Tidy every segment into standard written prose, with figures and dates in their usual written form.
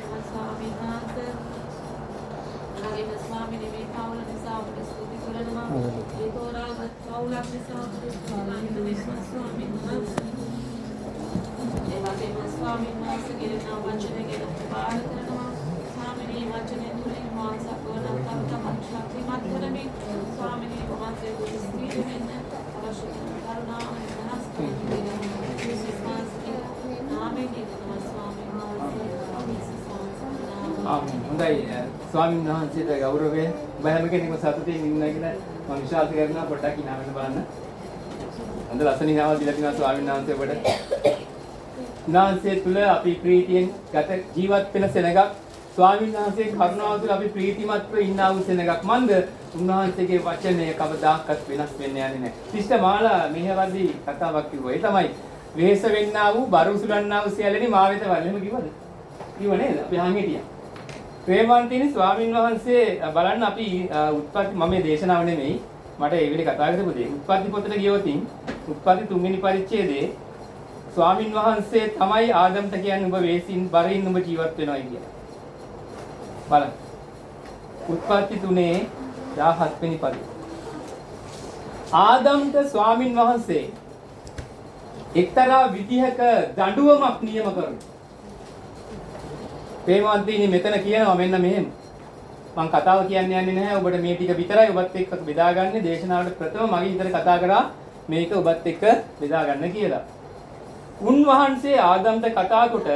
ස්වාමීන් වහන්සේ අරගෙන ස්වාමීන් මේ පවුල නිසා ඔබට ස්තුති කරනවා. ඒ තෝරාගත් පවුලක් නිසා ඔබට ස්වාමීන් වහන්සේ. ඒ වගේම ස්වාමීන් වහන්සේ කියන වචනය ගැන පාඩ කරනවා. ස්වාමීන් වචනය තුළින් මානසික වරණක් ශක්තිමත් කරමින් ස්වාමීන් වහන්සේ දුස්තිර වෙන්න අවශ්‍ය කරුණාව වෙනස් කරනවා. හොඳයි ස්වාමීන් වහන්සේට ගෞරවය ඔබ හැම කෙනෙක්ම සතුටින් ඉන්නවා කියලා මම විශ්වාස කරනවා. පොඩ්ඩක් hina වෙන්න බලන්න. හොඳ ලස්සන hinaවක් දීලා තිනවා ස්වාමීන් වහන්සේ ඔබට. උන්වහන්සේ තුල අපි ප්‍රීතියෙන් ගත ජීවත් වෙන සෙනඟක්, ස්වාමීන් වහන්සේ කරුණාව තුළ අපි ප්‍රීතිමත්ව ඉන්නා වූ සෙනඟක්. මන්ද උන්වහන්සේගේ වචනය කවදාකවත් වෙනස් වෙන්නේ නැහැ. ශිෂ්ට මාලා මෙහෙවදී කතාවක් කිව්වා. ඒ තමයි වෙහෙස වෙන්නා වූ බර උසුලන්නා වූ සියල්ලෙනි මා වෙත වල. එහෙම කිව්වද? කිව්ව නේද? අපි අහන් හිටියා. ප්‍රේමවන්තිනි ස්වාමින් වහන්සේ බලන්න අපි උත්පත්ති මම මේ දේශනාව නෙමෙයි මට ඒ වෙලේ කතා කරපු දේ. උත්පත්ති පොතට ගියොතින් උත්පත්ති 3 වෙනි පරිච්ඡේදයේ ස්වාමින් වහන්සේ තමයි ආදම්ට කියන්නේ ඔබ වේසින් බරින් ඔබ ජීවත් වෙනවා කියලා. බලන්න. උත්පත්ති 3:17 වෙනි පදේ. ආදම්ට ස්වාමින් වහන්සේ එක්තරා විදිහක දඬුවමක් නියම කරනවා. ප්‍රේමවන්තිනි මෙතන කියනවා මෙන්න මෙහෙම. මම කතාව කියන්න යන්නේ නැහැ. ඔබට මේ ටික විතරයි ඔබත් එක්ක බෙදාගන්නේ. දේශනාවට ප්‍රථම මගේ ඉතල කතා කරා මේක ඔබත් එක්ක බෙදාගන්න කියලා. උන්වහන්සේ ආදම්ට කතා කොට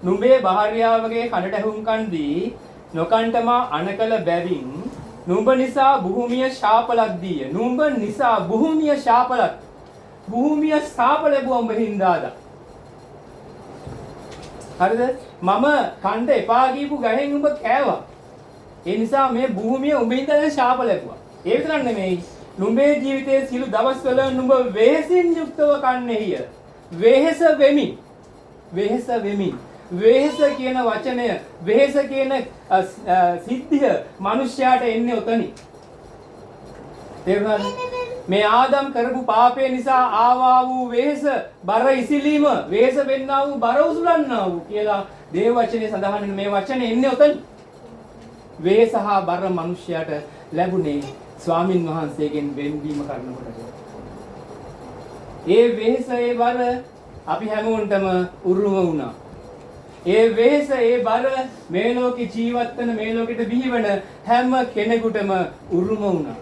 නුඹේ භාර්යාවගේ කනට ඇහුම්කන් දී නොකන්ටම අනකල බැවින් නුඹ නිසා භූමිය ශාපලක් දීය. නුඹ නිසා භූමිය ශාපලක්. භූමිය ශාප ලැබුවා උඹ හින්දාද. හරිද? මම කණ්ඩ එපා කියපු ගහෙන් උඹ කෑවා. ඒ නිසා මේ භූමිය උඹින්ද ශාප ලැබුවා. ඒ විතරක් නෙමෙයි. නුඹේ ජීවිතයේ සිළු දවස්වල නුඹ වෙහෙසින් යුක්තව කන්නේය. වෙහෙස වෙමින්. වෙහෙස වෙමින්. වෙහෙස කියන වචනය, වෙහෙස කියන සිද්ධිය මිනිස්යාට එන්නේ ඔතනින්. තේරුණාද? මේ ආදම් කරපු පාපය නිසා ආවා වූ වෙහෙස, බර ඉසිලීම, වෙහෙස වෙන්නා වූ බර උසුලන්නා වූ කියලා දේව වචනේ සඳහන් වෙන මේ වචනේ එන්නේ ඔතන. වෙහෙස හා බර මිනිස්යාට ලැබුණේ ස්වාමින් වහන්සේගෙන් වෙන්වීම කරනකොට. ඒ වෙහෙස ඒ බර අපි හැමෝන්ටම උරුම වුණා. ඒ වෙහෙස ඒ බර මේ ලෝකේ ජීවත් වෙන මේ ලෝකෙට බිහිවන හැම කෙනෙකුටම උරුම වුණා.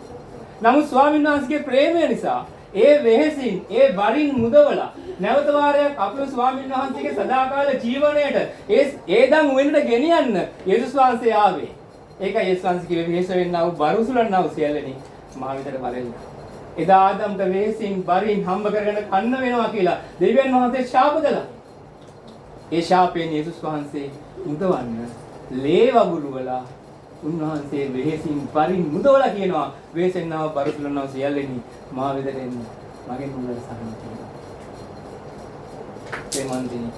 නමුත් ස්වාමීන් වහන්සේගේ ප්‍රේමය නිසා ඒ වෙහෙසින් ඒ බරින් මුදවලා නැවත වාරයක් අපේ ස්වාමීන් වහන්සේගේ සදාකාල ජීවණයට ඒ දන් වෙනට ගෙනියන්න යේසුස් වහන්සේ ආවේ. ඒකයි යේසුස් වහන්සේ කිව්වේ වෙහෙස වෙන්නා වූ බර උසුලන්නා වූ සියල්ලනි මා විතර බලන්න. එදා ආදම්ට වෙහෙසින් බරින් හම්බ කරගෙන කන්න වෙනවා කියලා දෙවියන් වහන්සේ ශාප කළා. ඒ ශාපයෙන් යේසුස් වහන්සේ මුදවන්න ලේ වගුරු වලා උන්වහන්සේ වෙහෙසින් බරින් මුදවලා කියනවා වෙහෙසෙන්නව බරුසුලනව සියල්ලෙනි මා වෙතට එන්න මගෙන් උඹට සහන තියෙනවා. ඒ මන්දිනි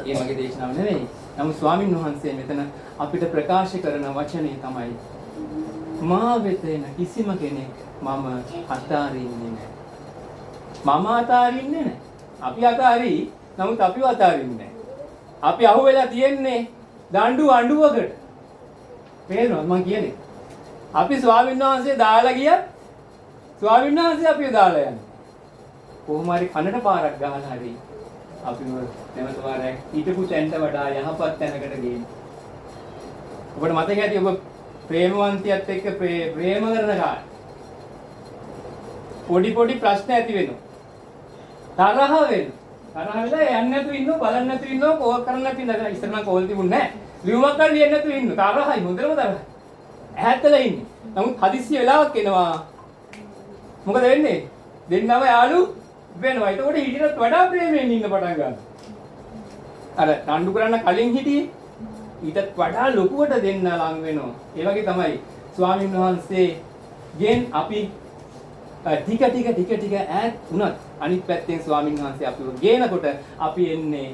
ඒ මගේ දේශනාව නෙවෙයි. නමුත් ස්වාමින් වහන්සේ මෙතන අපිට ප්‍රකාශ කරන වචනේ තමයි මා වෙත එන කිසිම කෙනෙක් මම අතාරින්නේ නැහැ. මම අතාරින්නේ නැහැ. අපි අතාරි. නමුත් අපිව අතාරින්නේ නැහැ. අපි අහුවෙලා තියෙන්නේ දඬු අඬුවකට. පේනවද මං කියන්නේ? අපි ස්වාමීන් වහන්සේ දාලා ගියත් ස්වාමීන් වහන්සේ අපිව දාලා යන්නේ. කොහොම හරි කනට පාරක් ගහලා හරි අපිව නැවත වාරයක් ඊටපු තැනට වඩා යහපත් තැනකට ගේන්න. ඔබට මතක ඇති ඔබ ප්‍රේමවන්තියත් එක්ක ප්‍රේම කරන කාලේ පොඩි ප්‍රශ්න ඇති වෙනවා. තරහ වෙනවා. තරහ වෙලා යන්නේ නැතුව ඉන්නව, බලන්නේ නැතුව ඉන්නව, කෝල් කරන්නේ නැතුව ඉඳලා ඉස්සර නම් කෝල් තිබුණේ නැහැ. ලියුමක් කරන්න දෙන්නේ නැතුව ඉන්න. තරහයි හොඳටම තරහයි. ඈතලා ඉන්නේ. නමුත් හදිස්සිය වෙලාවක් එනවා. මොකද වෙන්නේ? දෙන්නම යාළු වෙනවා. ඒකට හිටිනත් වඩා ප්‍රේමයෙන් ඉන්න පටන් ගන්නවා. අර තණ්ඩු කරන්න කලින් හිටියේ ඊටත් වඩා ලොකුවට දෙන්න ලං වෙනවා. ඒ වගේ තමයි ස්වාමීන් වහන්සේගෙන් අපි ටික ඈත් වුණත් අනිත් පැත්තෙන් ස්වාමීන් වහන්සේ අපිව ගේනකොට අපි එන්නේ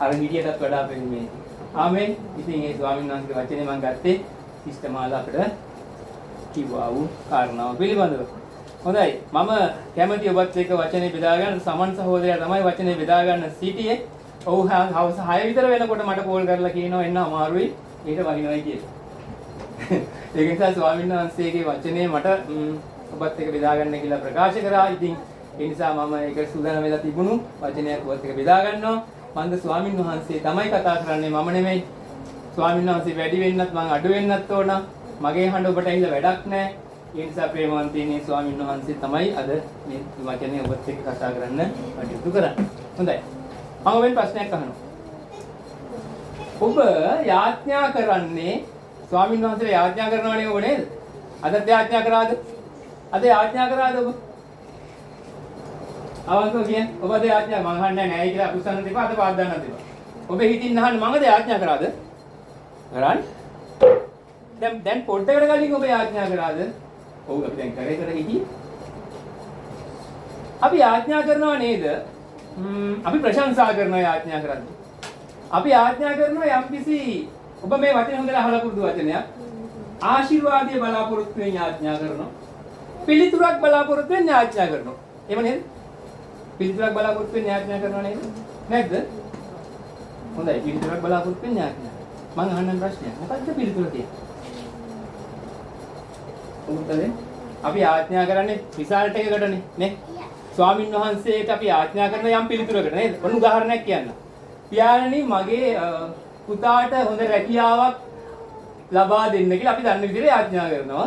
අර හිටියටත් වඩා ප්‍රේමයෙන්. ආමෙන්. ඉතින් ඒ ස්වාමීන් වහන්සේගේ වචනේ මම ගත්තේ ඉෂ්ඨමාලා අපිට කිව්වා වූ කාරණාව පිළිබඳව. හොඳයි. මම කැමති ඔබත් එක්ක වචනේ බෙදා ගන්න සමන් සහෝදරයා තමයි වචනේ බෙදා ගන්න සිටියේ. ඔව් හවස 6 විතර වෙනකොට මට කෝල් කරලා කියනවා එන්න අමාරුයි. ඊට වහිනවයි කියලා. ඒක නිසා ස්වාමීන් වහන්සේගේ වචනේ මට ඔබත් එක්ක බෙදා ගන්න කියලා ප්‍රකාශ කරා. ඉතින් ඒ නිසා මම ඒක සූදානම් වෙලා තිබුණු වචනයක් ඔබත් එක්ක බෙදා ගන්නවා. මන්ද ස්වාමීන් වහන්සේ තමයි කතා කරන්නේ මම නෙමෙයි. ස්වාමීන් වහන්සේ වැඩි වෙන්නත් මං අඩු වෙන්නත් ඕන. මගේ හඬ ඔබට ඇහිලා වැඩක් නැහැ. ඒ නිසා ප්‍රේමවන්තයිනේ ස්වාමීන් වහන්සේ තමයි අද මේ වචනේ ඔබත් එක්ක කතා කරන්න කටයුතු කරන්නේ. හොඳයි. මම ඔබෙන් ප්‍රශ්නයක් අහනවා. ඔබ යාඥා කරන්නේ ස්වාමීන් වහන්සේට යාඥා කරනවනේ ඔබ නේද? අදත් යාඥා කරාද? අද යාඥා කරාද ඔබ? අවංකව කියන්න. ඔබ අද යාඥා මං අහන්නේ නැහැ කියලා අකුසන්න දෙපා අද පාත් දාන්නත් දෙපා. ඔබ හිතින් අහන්න මම අද යාඥා කරාද? කරන්නේ? දැන් පොඩ්ඩකට කලින් ඔබ යාඥා කරාද? ඔව් අපි දැන් කරේ හිටියේ. අපි යාඥා කරනවා නේද? අපි ප්‍රශංසා කරනවා යාඥා කරද්දී. අපි යාඥා කරනවා යම්කිසි ඔබ මේ වචනේ හොඳට අහලා පුරුදු වචනයක්. ආශිර්වාදයේ බලාපොරොත්තු වෙන යාඥා කරනවා. පිළිතුරක් බලාපොරොත්තු වෙන යාඥා කරනවා. එහෙම නේද? පිළිතුරක් බලාපොරොත්තු වෙන යාඥා කරනවා නේද? නැද්ද? හොඳයි පිළිතුරක් බලාපොරොත්තු වෙන යාඥා. මම අහන්න ප්‍රශ්නයක්. මොකක්ද පිළිතුර කියන්නේ? උත්තරේ අපි යාඥා කරන්නේ රිසල්ට් එකකටනේ නේ? ස්වාමින් වහන්සේට අපි යාඥා කරන යම් පිළිතුරකට නේද? ඔන්න උදාහරණයක් කියන්න. පියාණනි මගේ පුතාට හොඳ රැකියාවක් ලබා දෙන්න කියලා අපි දන්න විදිහට යාඥා කරනවා.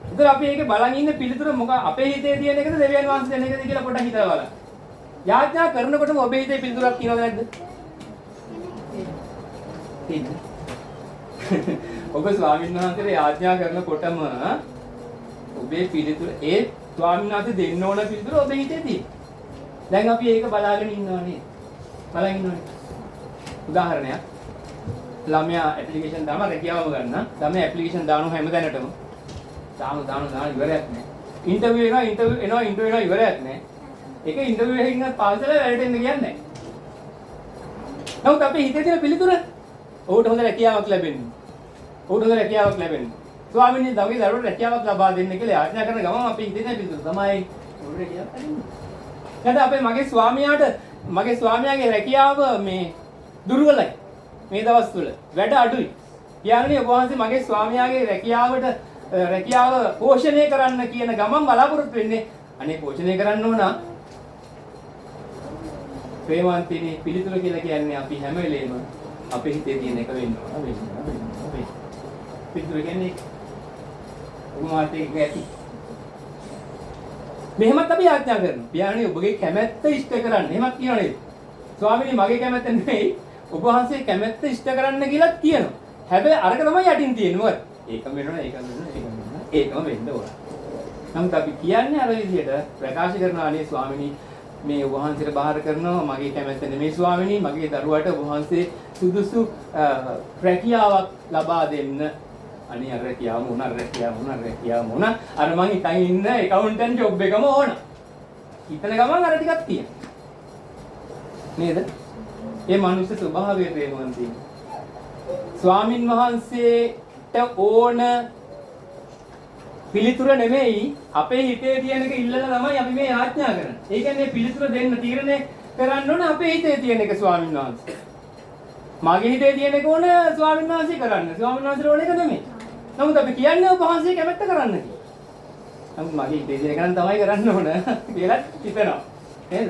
ඒතර අපි ඒකේ බලන් ඉන්න පිළිතුර මොකක් අපේ හිතේ තියෙන එකද දෙවියන් වහන්සේ දෙන එකද කියලා පොඩ්ඩක් හිතලා බලන්න. යාඥා කරනකොටම ඔබේ හිතේ පිළිතුරක් තියෙනවද නැද්ද? තියෙනවා. ඔබ ස්වාමීන් වහන්සේට යාඥා කරනකොටම ඔබේ පිළිතුර ඒ ස්වාමීන් වහන්සේ දෙන්න ඕන පිළිතුර ඔබේ හිතේ තියෙනවා. දැන් අපි ඒක බලාගෙන ඉන්නවා නේද? බලන් ඉන්නවනේ. උදාහරණයක්. ළමයා ඇප්ලිකේෂන් දාම රැකියාවම ගන්න. ළමයා ඇප්ලිකේෂන් දානවා හැමදැනටම. දාන ඉවරයක් නැහැ. ඉන්ටර්විව් එනවා ඉවරයක් නැහැ. ඒක ඉන්ටර්විව් එකකින් පාසල වැඩට එන්න කියන්නේ නැහැ. නමුත් අපේ හිතේ තියෙන පිළිතුර ඔහුට හොඳ රැකියාවක් ලැබෙන්නේ. ස්වාමීන් වහන්සේ දවගේ දරුවට රැකියාවක් ලබා දෙන්න කියලා යාඥා කරන ගමන් අපි හිතේ තියෙන පිළිතුර තමයි ඔහුට රැකියාවක් ලැබෙන්නේ. නැත්නම් අපේ මගේ ස්වාමියාගේ රැකියාව මේ දුර්වලයි. මේ දවස්වල වැඩ අඩුයි. කියන්නේ ඔබ වහන්සේ මගේ ස්වාමියාගේ රැකියාව පෝෂණය කරන්න කියන ගමන් බලාපොරොත්තු වෙන්නේ අනේ පෝෂණය කරන්න ඕන. ප්‍රේමවන්තිනේ පිළිතුර කියලා කියන්නේ අපි හැම වෙලේම අපේ හිතේ තියෙන එක වෙන්න ඕන. පිළිතුර කියන්නේ උමාට එක ඇති. මෙහෙමත් අපි යාඥා කරනවා. පියාණනි ඔබගේ කැමැත්ත ඉෂ්ට කරන්න. එහෙමත් කියනවා නේද? ස්වාමීනි මගේ කැමැත්ත නෙමෙයි ඔබ වහන්සේ කැමැත්ත ඉෂ්ට කරන්න කියලා කියනවා. හැබැයි අරක තමයි යටින් තියෙන්නේ. මොකද? ඒකම වෙන්න ඕන. නමුත් අපි කියන්නේ අර විදිහට ප්‍රකාශ කරනවා නේ ස්වාමීනි මේ ඔබ වහන්සේට බාර කරනවා මගේ කැමැත්ත නෙමෙයි ස්වාමීනි මගේ දරුවාට ඔබ වහන්සේ සුදුසු රැකියාවක් ලබා දෙන්න. අනේ අර රැකියාව මොන අර මං හිතන් ඉන්න ඇකවුන්ටන්ට් ජොබ් එකම ඕන. හිතන ගමන් අර ටිකක් තියෙනවා. නේද? ඒ මනුස්ස ස්වභාවය ප්‍රේමවන්තයි. ස්වාමින් වහන්සේට ඕන පිළිතුර නෙමෙයි අපේ හිතේ තියෙන එක ඉල්ලලා තමයි අපි මේ යාඥා කරන්නේ. ඒ කියන්නේ පිළිතුර දෙන්න තීරණය කරන්න ඕන අපේ හිතේ තියෙන එක ස්වාමින් වහන්සේ. මගේ හිතේ තියෙන එක ඕන ස්වාමින් වහන්සේ කරන්න. ස්වාමින් වහන්සේට ඕන එක නෙමෙයි. නමුත් අපි කියන්නේ ඔබ වහන්සේ කැමැත්ත කරන්න කියලා. නමුත් මගේ හිතේ තියෙන එක නම් තමයි කරන්න ඕන කියලා හිතනවා. නේද?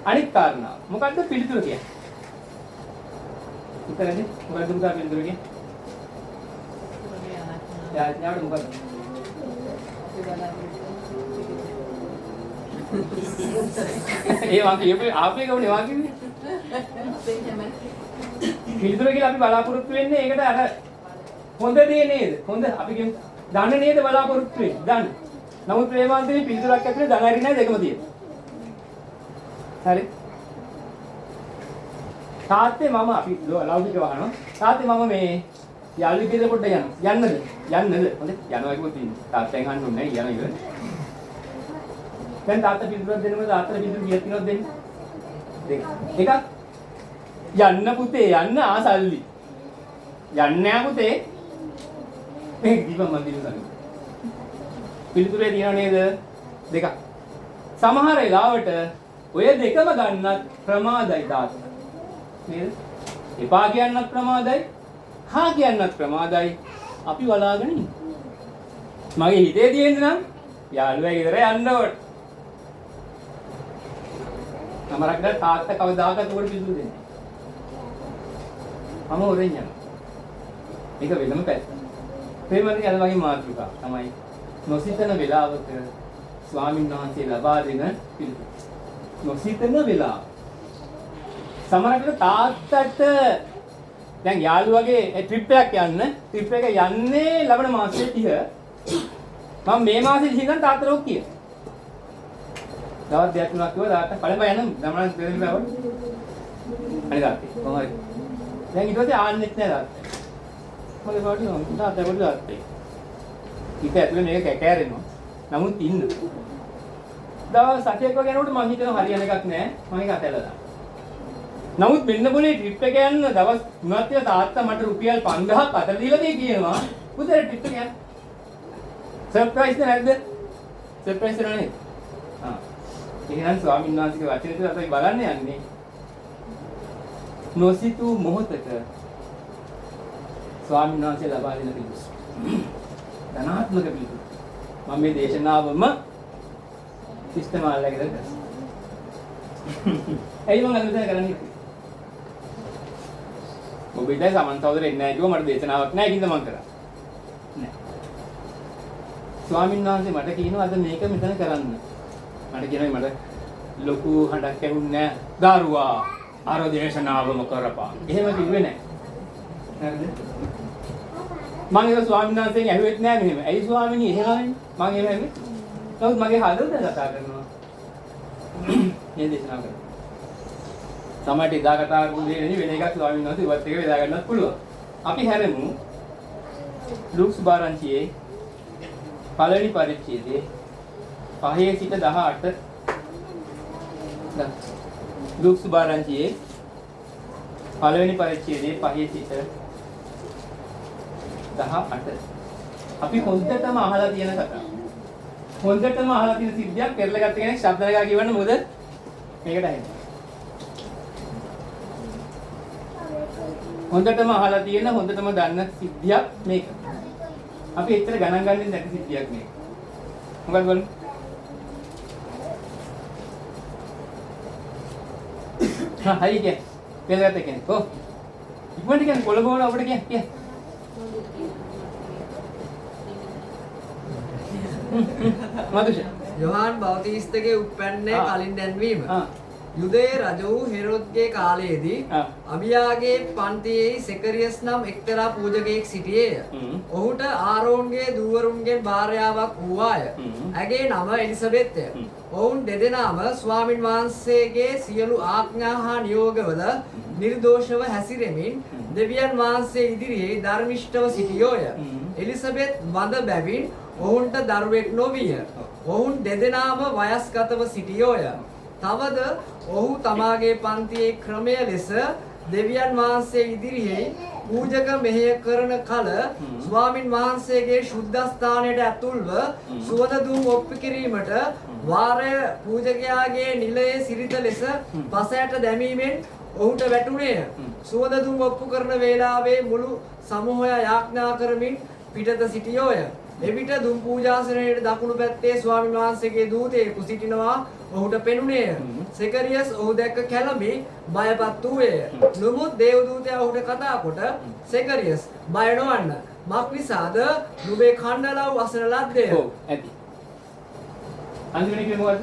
අනිත් කාරණා. මොකද්ද පිළිතුර කියන්නේ? උත්තරනේ මොකද්ද පුතා පිළිතුර කියන්නේ? යාඥාවට මොකද්ද? ඒ වාක්‍යය ආපේ ගවනේ වාක්‍යෙන්නේ. පිළිතුර කියලා අපි බලාපොරොත්තු වෙන්නේ ඒකට අර හොඳ දේ නේද? හොඳ අපි කියමු ධන නේද බලාපොරොත්තු වෙන්නේ? ධන. නමුත් ප්‍රේමාන්තේ පිළිතුරක් ඇතුලේ ධන හරි නෑ දෙකම තියෙනවා. හරි. තාත්තේ මම අපි ලෞකික වහනවා. තාත්තේ මම මේ යාළුවෙක් ගෙදර පොඩ්ඩක් යන්නද? හොඳයි. යනවා කිව්වොත් ඉන්නේ. තාත්තෙන් අහන්න ඕනේ නෑ යනවා ඉවර. දැන් තාත්තා පිළිතුරක් දෙන්නම තාත්තට පිළිතුරු කීයක් තියෙනවද දෙන්නේ? දෙක. එකක් යන්න පුතේ යන්න ආසල්ලි. යන්න යා පුතේ. මේ දීපම් මන් දිනුසන්. පිළිතුරේ තියෙනව නේද? දෙකක්. සමහර වෙලාවට ඔය දෙකම ගන්නත් ප්‍රමාදයි තාත්තා. නේද? එපා කියන්නත් ප්‍රමාදයි. හා කියන්නත් ප්‍රමාදයි. අපි වලාගෙන ඉන්නේ. මගේ හිතේ තියෙන්නේ නම් යාළුවා ගෙදර යන්න ඕන. අමරක් දැන් තාත්තා කවදාකවත් උඩ පිටු දෙන්නේ නැහැ. මම හොරෙන් යනවා. මේක වෙනම පැත්ත. ප්‍රේමන්ති අද වගේ මාතෘකාව තමයි නොසිතන වෙලාවක ස්වාමීන් වහන්සේ ලබා දෙන පිළිතුර. නොසිතන වෙලාව. සමහරවිට තාත්තට දැන් යාළුවගේ ට්‍රිප් එකක් ට්‍රිප් එක යන්නේ ලබන මාසෙ 30. මම මේ මාසෙ 30 ඉඳන් තාත්තට ඔක් කිය. දවස් දෙකක් තුනක් කිව්වා තාත්තා පළඹ යන්න ගමනක් දෙන්න බෑ වගේ. අනේ තාත්තේ කොහොමද? දැන් ඊට පස්සේ ආන්නෙත් නෑ තාත්තා. මොකද වඩිනවා තාත්තා පොඩි තාත්තේ. ඊට ඇතුලේ මේක කැකෑරෙනවා. නමුත් ඉන්න. දවස් 8ක් වගේ යනකොට මම හිතනවා හරියන එකක් නෑ. මම ඒක අතහැරලා දානවා. නමුත් මෙන්න පොලේ ට්‍රිප් එක යන්න දවස් 3ක් තියලා තාත්තා මට රුපියල් 5000ක් අතර දීලා දෙයි කියනවා. පුතේ ට්‍රිප් එක යන්න. සර්ප්‍රයිස් නැද්ද? සර්ප්‍රයිස් නේද? ආ. එහෙනම් ස්වාමීන් වහන්සේගේ වචනේ තුල අපි බලන්න යන්නේ නොසිතූ මොහොතක ස්වාමීන් වහන්සේ ලබා දෙන පිළිතුර. ධනාත්මක පිළිතුර. මම මේ දේශනාවම සිස්ටම් ආල්ලගෙන කරා. ඇයි මම අද මෙතන කරන්නේ? ඔබ ඉතින් සමන් සහෝදරෙක් එන්නේ නැහැ කිව්වා මට දේශනාවක් නැහැ කින්ද මම කරා. නෑ. ස්වාමීන් වහන්සේ මට කියනවා අද මේක මෙතන කරන්න. මට කියනවා මට ලොකු හඬක් ඇහුන්නේ නැහැ. දරුවා අර දේශනාවම කරපන්. එහෙම කිව්වේ නැහැ. හරිද? මම ඒක ස්වාමීන් වහන්සේගෙන් ඇහුවෙත් නැහැ මෙහෙම. ඇයි ස්වාමීනි එහෙමයි? මම එහෙම ඇහුවේ. නමුත් මගේ හදවත කතා කරනවා. මේ දේශනාව කරා. සමහරට ඉදා කතා කරපු දේ නෙවෙයි වෙන එකක් ස්වාමීන් වහන්සේ ඉවත් එක වේදා ගන්නත් පුළුවන්. අපි හැරෙමු ලුක් සුභාරංචියේ පළවෙනි පරිච්ඡේදයේ 5 සිට 18 ලුක් සුභාරංචියේ පළවෙනි පරිච්ඡේදයේ 5 සිට 18 අපි හොඳටම අහලා තියෙන කතාව. හොඳටම අහලා තියෙන සිද්ධියක් පෙරලගත්ත කෙනෙක් ශබ්ද නගා කියවන්න මොකද මේකට ඇහෙන්නේ. හොඳටම අහලා තියෙන හොඳටම දන්න සිද්ධියක් මේක. අපි ඇත්තට ගණන් ගන්නේ නැති සිද්ධියක් මේක. මොකක්ද බලන්න. හරි කිය. පෙරලගත්ත කෙනෙක්. කො. ඉක්මනට කියන්නේ කොළඹ අපිට කිය. මදුෂ යොහාන් බෞතිස්තගේ උප්පැන්නේ කලින් දැන්වීම. යුදයේ රජ වූ හෙරොද්ගේ කාලයේදී අබියාගේ පන්තියේ සෙකරියස් නම් එක්තරා පූජකයෙක් සිටියේය. ඔහුට ආරෝන්ගේ දූවරුන්ගෙන් භාර්යාවක් වූවාය. ඇගේ නම එලිසබෙත්ය. ඔවුන් දෙදෙනාම ස්වාමින් වහන්සේගේ සියලු ආඥා හා නියෝගවල නිර්දෝෂව හැසිරෙමින් දෙවියන් වහන්සේ ඉදිරියේ ධර්මිෂ්ඨව සිටියෝය. එලිසබෙත් වඳ බැවින් ඔවුන්ට දරුවෙක් නොවිය. ඔවුන් දෙදෙනාම වයස්ගතව සිටියෝය. තවද ඔහු තමාගේ පන්තියේ ක්‍රමය ලෙස දෙවියන් වහන්සේ ඉදිරියේ පූජක මෙහෙය කරන කල ස්වාමින් වහන්සේගේ ශුද්ධස්ථානයට ඇතුල්ව සුවඳ දුම් ඔප්පු කිරීමට වාරය පූජකයාගේ නිලයේ සිරිත ලෙස පසයට දැමීමෙන් ඔහුට වැටුණේය. සුවඳ දුම් ඔප්පු කරන වේලාවේ මුළු සමූහය යාඥා කරමින් පිටත සිටියෝය. එවිට දුම් පූජාසනයේ දකුණු පැත්තේ ස්වාමීන් වහන්සේගේ දූතයෙකු සිටිනවා ඔහුට පෙනුනේය. සෙකරියස් ඔහු දැක්ක කැළඹි බයපත් වූයේය. නමුත් දේවදූතයා ඔහුට කතා කොට සෙකරියස් බය නොවන්න. මක්නිසාද නුඹේ කණ්ඩලව් වසන ලද්දේය. ඔව් ඇති. අන්තිමට කිව්වේ මොකද්ද?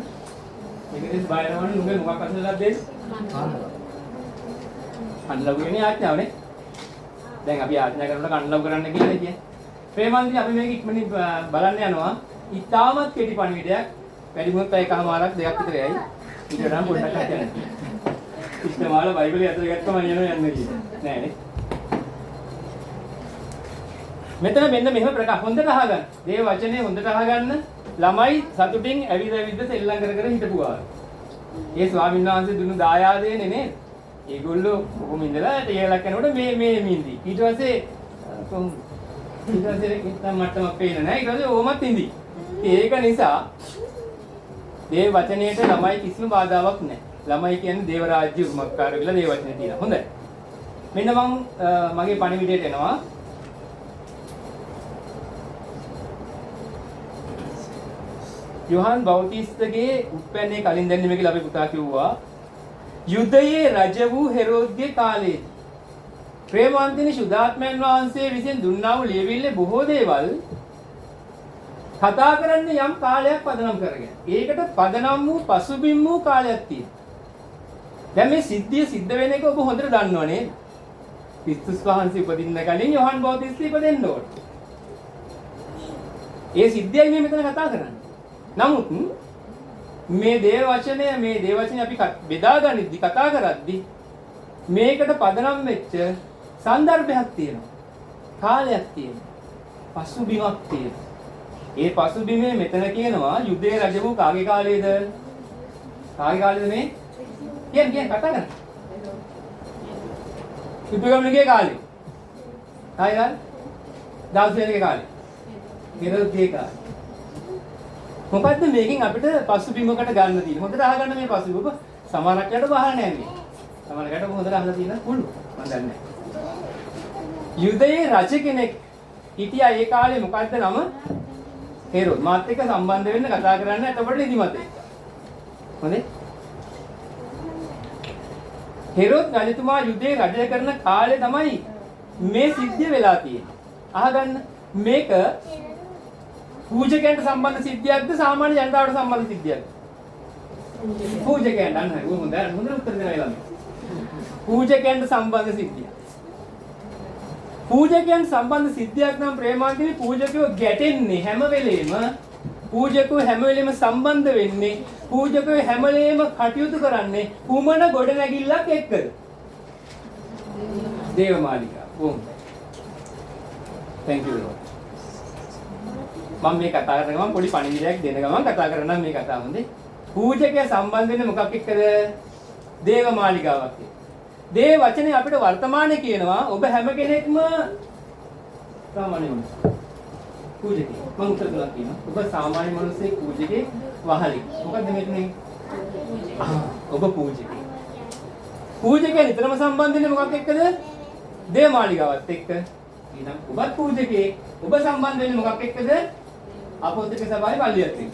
මේකෙන් බය නොවන්න නුඹේ මොකක් වසන ලද්දේද? කණ්ඩලව් කියන්නේ ආඥාවනේ. දැන් අපි ආඥා කරනකොට කණ්ඩලව් කරන්න කියලා කියන්නේ. ප්‍රේමන්ති අපි මේක ඉක්මනින් බලන්න යනවා. ඉතාමත් කෙටි පණිවිඩයක්. වැඩි මොහොත එකමාරක් දෙකක් විතර යයි. ඊට වඩා පොඩ්ඩක් හිතන්න. ඉස්තමාල බයිබලයේ අතට ගත්තම යන්න කියන්නේ. නෑනේ. මෙතන මෙන්න මෙහෙම ප්‍රකාශ හොඳට අහගන්න. දේව වචනේ හොඳට අහගන්න. ළමයි සතුටින් ඇවිද සෙල්ලම් කර කර හිටපු ගාන. ඒ ස්වාමීන් වහන්සේ දුන්නු දායාදේනේ නේද? ඒගොල්ලෝ කොහොම ඉඳලා ඒලක් කරනකොට මේ මින්දි. ඊට පස්සේ කොහොම ඊට පස්සේ කිත්තම් මට්ටමක් පේන නෑ. ඊට පස්සේ ඕමත් ඉඳි. ඒක නිසා දේව වචනයේට ළමයි කිසිම බාධාවක් නැහැ. ළමයි කියන්නේ දේව රාජ්‍ය උමක්කාර කියලා දේව වචනේ තියෙනවා. හොඳයි. මෙන්න මම මගේ පණිවිඩයට එනවා. යොහන් බෞතිස්තගේ උප්පැන්නේ කලින් දැන්නේ කියලා අපි පුතා කිව්වා. යුද්ධයේ රජ වූ හෙරෝද්ගේ කාලයේ ප්‍රේමාන්තිනි සුදාත්මයන් වහන්සේ විසින් දුන්නා වූ ලියවිල්ලේ බොහෝ දේවල් කතා කරන්නේ යම් කාලයක් පදනම් කරගෙන. ඒකට පදනම් වූ පසුබිම් වූ කාලයක් තියෙනවා. දැන් මේ සිද්ධිය සිද්ධ වෙන එක ඔබ හොඳට දන්නව නේද? ක්‍රිස්තුස් වහන්සේ උපදින්න කලින් යොහන් බෞතිස්ත ඉපදෙන්න ඕනේ. ඒ සිද්ධියයි මේ මෙතන කතා කරන්නේ. නමුත් මේ දේව වචනය අපි බෙදාගනිද්දි කතා කරද්දි මේකට පදනම් වෙච්ච සන්දර්භයක් තියෙනවා. කාලයක් තියෙනවා. පසුබිමක් තියෙනවා. ඒ පසුබිමේ මෙතන කියනවා යුදේ රජ වූ කාගේ කාලයේද? කාගේ කාලේද මේ? කියන්න කතා කරන්න. යුදගමනගේ කාලේ. කාගේ කාලේ? දාසයන්ගේ කාලේ. හෙරෝද්ගේ කාලේ. මොකද්ද මේකෙන් අපිට පසුබිමකට ගන්න තියෙන්නේ? හොඳට අහගන්න මේ පසුබිම. සමහරක් යට බහලා නැහැ මේ. සමහරකට හොඳට අහලා තියෙන පුළු. මම දන්නේ නැහැ. යුදයේ රජ කෙනෙක් හිටියා ඒ කාලේ මොකද්ද නම? හෙරෝද්. මාත් එක්ක සම්බන්ධ වෙන්න කතා කරන්න එතකොට නිදිමත. හොඳේ? හෙරෝද් රජතුමා යුදේ රජ කරන කාලේ තමයි මේ සිද්ධිය වෙලා තියෙන්නේ. අහගන්න මේක පූජකයන්ට සම්බන්ධ සිද්ධියක්ද සාමාන්‍ය ජනතාවට සම්බන්ධ සිද්ධියක්ද? පූජකයන්ට අන්න හරි. හොඳට උත්තර දෙනවා ළමයි. පූජකයන්ට සම්බන්ධ සිද්ධියක්. පූජකයන් සම්බන්ධ සිද්ධියක් නම් ප්‍රේමාන්තිනි පූජකයෝ ගැටෙන්නේ හැම වෙලේම පූජකයෝ හැම වෙලේම සම්බන්ධ වෙන්නේ පූජකයෝ හැම වෙලේම කටයුතු කරන්නේ කුමන ගොඩනැගිල්ලක් එක්කද? දේවමාලිගාව. ඕම්. thank you Lord. මම මේ කතා කරන ගමන් පොඩි පණිවිඩයක් දෙන ගමන් කතා කරනවා මේ කතාව හොඳේ. පූජකයා සම්බන්ධ වෙන්නේ මොකක් එක්කද? දේවමාලිගාවක් එක්ක. දේව වචනේ අපිට වර්තමානයේ කියනවා ඔබ හැම කෙනෙක්ම සාමාන්‍ය මිනිස්සු. පූජකේ. මම උත්තර දෙලා කියනවා. ඔබ සාමාන්‍ය මිනිස්සෙක් පූජකේ වහලි. මොකද්ද මෙතනේ? ඔබ පූජකේ. පූජකයා නිතරම සම්බන්ධ වෙන්නේ මොකක් එක්කද? දේවමාලිගාවත් එක්ක. එහෙනම් ඔබත් පූජකේ. ඔබ සම්බන්ධ වෙන්නේ මොකක් එක්කද? අපොත්තික සභාවේ පල්ලියත් එක්ක.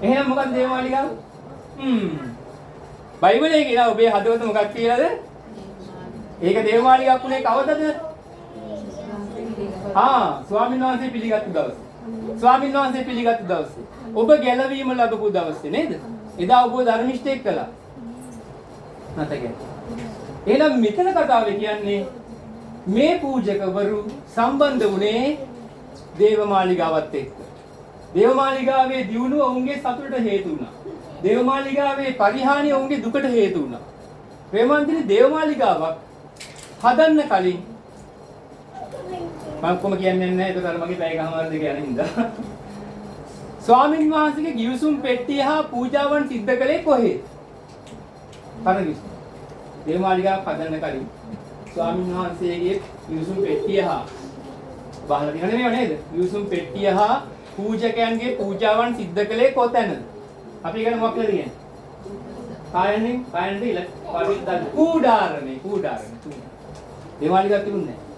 එහෙනම් මොකක්ද දේවමාලිගාව? බයිබලයේ කියනවා ඔබේ හදවත මොකක් කියලාද? ඒක දේවමාලිගාවක් උනේ කවදද? ස්වාමීන් වහන්සේ පිළිගත්තු දවසේ. ස්වාමීන් වහන්සේ පිළිගත්තු දවසේ. ඔබ ගැලවීම ලැබපු දවසේ නේද? එදා ඔබ ධර්මිෂ්ඨයෙක් කළා. නැතකේ. එහෙනම් මෙතන කතාවේ කියන්නේ මේ පූජකවරු සම්බන්ධ වුණේ දේවමාලිගාවත් එක්ක. දේවමාලිගාවේ දියුණුව ඔවුන්ගේ සතුටට හේතු වුණා. දේවමාලිගාවේ පරිහානිය ඔවුන්ගේ දුකට හේතු වුණා. ප්‍රේමාන්තිනි දේවමාලිගාවක් හදන්න කලින් මම කොහොම කියන්නේ නැහැ ඒක අර මගේ පැය කමාර දෙක යන හින්දා. ස්වාමින් වහන්සේගේ ගිවිසුම් පෙට්ටිය හා පූජාවන් සිද්ධ කළේ කොහේද? පරදිස්. දේවමාලිගාවක් හදන්න කලින් ස්වාමින් වහන්සේගේ ගිවිසුම් පෙට්ටිය හා බහලා තියෙන නෙමෙයි නේද? ගිවිසුම් පෙට්ටිය හා පූජකයන්ගේ පූජාවන් සිද්ධ කළේ කොතැනද? අපි ඉගෙන මොකක්ද කියන්නේ? කායන්නේ ඉල පරිද්දල් කූඩාරමේ. දේවාලිගාවක් තිබුණේ නැහැ.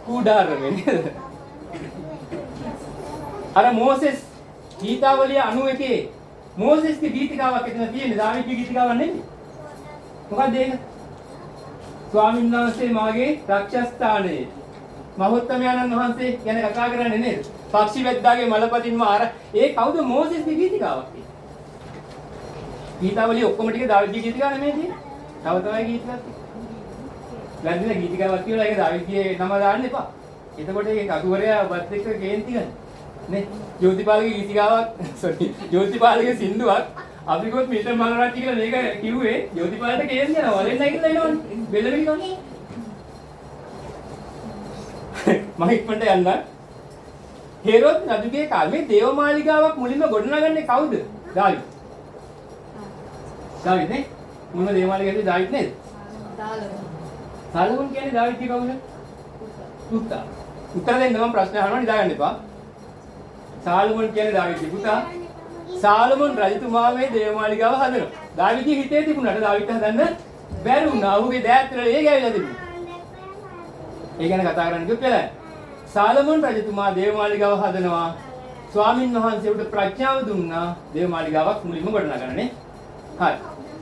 කූඩාරමේ නේද? අර මෝසෙස් ගීතාවලිය 91 මෝසෙස්ගේ ගීතිකාවක් එතන තියෙන්නේ. දාවිද්ගේ ගීතිකාවක් නෙමෙයි. මොකක්ද ඒක? ස්වාමීන් වහන්සේ මාගේ රක්ෂස්ථානයේ මහෝත්තමයන්න් වහන්සේ ගැන කතා කරන්නේ නේද? පක්ෂි වැද්දාගේ මලපතින්ම ඒ කවුද මෝසෙස්ගේ ගීතිකාවක්? ගීතාවලිය ඔක්කොම ටික දාවිද්ගේ ගීතිකා නෙමෙයි තියෙන්නේ. තව තමයි ගීතිකාවක්. ලැබෙන ගීතිකාවක් කියලා ඒක දාවිද්ගේ නම දාන්න එපා. එතකොට ඒ කතුවරයා ඔබත් එක්ක කේන්ති ගන්න. නේ? ජෝතිපාලගේ ගීතිකාවක් ජෝතිපාලගේ සින්දුවක් අපි කොත් මිල්ටන් මල්රාජ් කියලා මේක කිව්වේ ජෝතිපාලට කේන්ති යනවා. වලෙන් නැගිටලා එනවනේ. බෙල්ලමිලි කන්නේ. මම ඉක්මනට යන්න. හෙරොද් රජුගේ කාලේ දේවමාලිගාවක් මුලින්ම ගොඩනගන්නේ කවුද? දාවිද්. දාවිද නේ? මුලින්ම දේවමාලිගාවේ දාවිද නේද? සාලමෝන් කියන්නේ දාවිද්ගේ කවුද? පුතා. උත්තර දෙන්න මම ප්‍රශ්න අහනවා නිදාගන්න එපා. සාලමෝන් කියන්නේ දාවිද්ගේ පුතා. සාලමෝන් රජතුමා මේ දේවමාලිගාව හදනවා. දාවිද්ගේ හිතේ තිබුණාට දාවිත් හදන්න බැරි වුණා. ඔහුගේ දෑත් වල ඒ ගෑවිලා තිබුණා. ඒ ගැන කතා කරන්න කිව්වොත් වෙලා. සාලමෝන් රජතුමා දේවමාලිගාව හදනවා. ස්වාමින් වහන්සේට ප්‍රඥාව දුන්නා දේවමාලිගාවක් මුලින්ම ගොඩනගන්නනේ. හරි.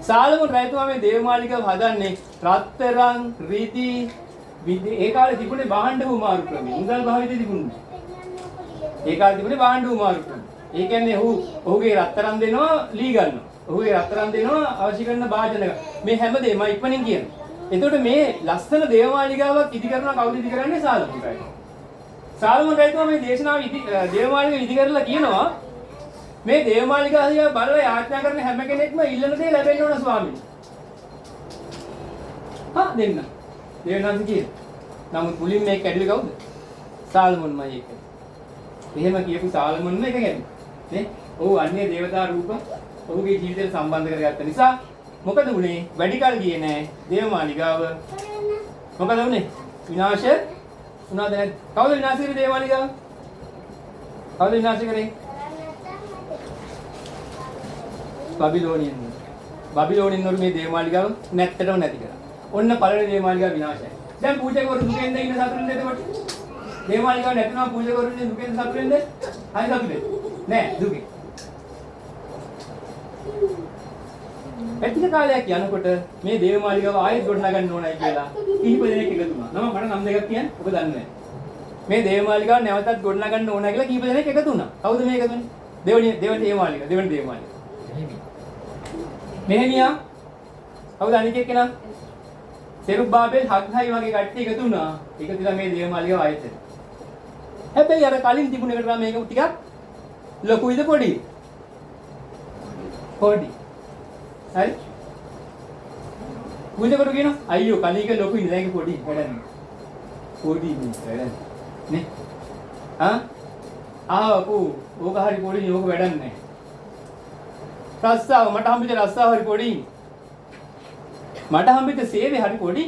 සාලමෝන් රජතුමා මේ දේවමාලිගාව හදන්නේ රත්තරන්, රිදී, ඒ කාලේ තිබුණේ භාණ්ඩ උමාරු ක්‍රමය. මුදල් භාවිතය තිබුණේ. ඒ කාලේ තිබුණේ භාණ්ඩ උමාරු ක්‍රමය. ඒ කියන්නේ ඔහුගේ රත්තරන් දෙනවා, ලී ගන්නවා. ඔහුගේ රත්තරන් දෙනවා අවශ්‍ය කරන භාජන. මේ හැමදේම ඉක්මනින් කියනවා. එතකොට මේ ලස්සන දේවමාලිගාවක් ඉදි කරනවා කවුද ඉදි කරන්නේ? සාලමෝන් රජතුමා. සාලමෝන් රජතුමා මේ දේශනාව දේවමාලිගාව ඉදි කරලා කියනවා මේ දේවමාලිගාව බලලා යාඥා කරන හැම කෙනෙක්ම ඉල්ලන දේ ලැබෙන්න ඕන ස්වාමීනි. දෙන්න. දේවනාන්ද කියන. නමුත් මුලින් මේක කැඩුවේ කවුද? සාලමෝන්මයි ඒක. එහෙම කියපු සාලමෝන්ම එක ගැන. නේ? ඔහු අන්නේ දේවතා රූප ඔහුගේ ජීවිතයට සම්බන්ධ කරගත්ත නිසා මොකද වුනේ? වැඩි කල ගියේ නෑ දේවමාලිගාව. මොකද වුනේ? විනාශ වුණාද නැද්ද? කවුද විනාශ කරේ දේවමාලිගාව? කවුද විනාශ කරේ? බබිලෝනියන්වරු මේ දේවමාලිගාව නැත්තටම නැති කරා. ඔන්න පළවෙනි දේවමාලිගාව විනාශයි. දැන් පූජකවරු දුකෙන්ද ඉන්න සතුටින්ද එතකොට? දේවමාලිගාව නැතිනම් පූජකවරු ඉන්නේ දුකෙන්ද සතුටින්ද? හරි සතුටින්. නෑ දුකෙන්. ඇතික කාලයක් යනකොට මේ දේවමාලිගාව ආයෙත් ගොඩනගන්න ඕනයි කියලා කිහිප දෙනෙක් එකතු වුණා. මට නම් දෙකක් කියන්නේ ඔබ දන්නේ නැහැ. මේ දේවමාලිගාව නැවතත් ගොඩනගන්න ඕනයි කියලා කිහිප දෙනෙක් එකතු වුණා. කවුද මේ එකතු වුනේ? දෙවෙනි දේවමාලිගාව. මෙහෙණියා. කවුද අනිත් එක්කෙනා? සෙරුබ්බාබෙල් හග්හයි වගේ කට්ටිය එකතු වුණා. එකතු වෙලා මේ දේවමාලිගාව ආයෙත්. හැබැයි අර කලින් තිබුණ එකට මේක ටිකක් ලොකුයිද පොඩි? පොඩි. හරි. පූජකවරු කියනවා අයියෝ කලික ලොකුයි නේද? ඒක පොඩි වැඩන්නේ. පොඩි වැඩන්නේ. නේ? ඕක හරි පොඩි ඕක වැඩක් නැහැ. රස්සාව මට හම්බෙච්ච රස්සාව හරි පොඩි. මට හම්බෙච්ච සේවය හරි පොඩි.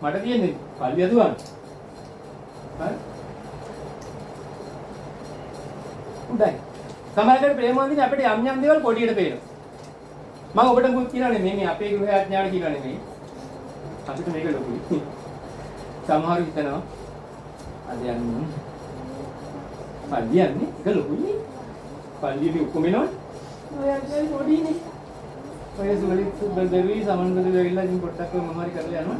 මට තියෙන්නේ පල්ලිය දුවන්න. හරි. උඩයි. සමහරකට ප්‍රේමවන්තිනේ අපිට යම් යම් දේවල් පොඩියට පේනවා. මම ඔබට මුත් කියනනේ මේ අපේ ගෘහඥාන කියනනේ මේ. අපිට මේක ලොකුයි. සමහරු හිතනවා අද යන්නේ පල්ලියන්නේ ඒක ලොකුයි. පල්ලියේ ඔක්කොම එනවනේ. ඔය අද පොඩිනේ. ඔය සුවලි දෙවි සමන්බද වෙවිලා ඉතින් පොට්ටක් මම හරි කරලා යනවා.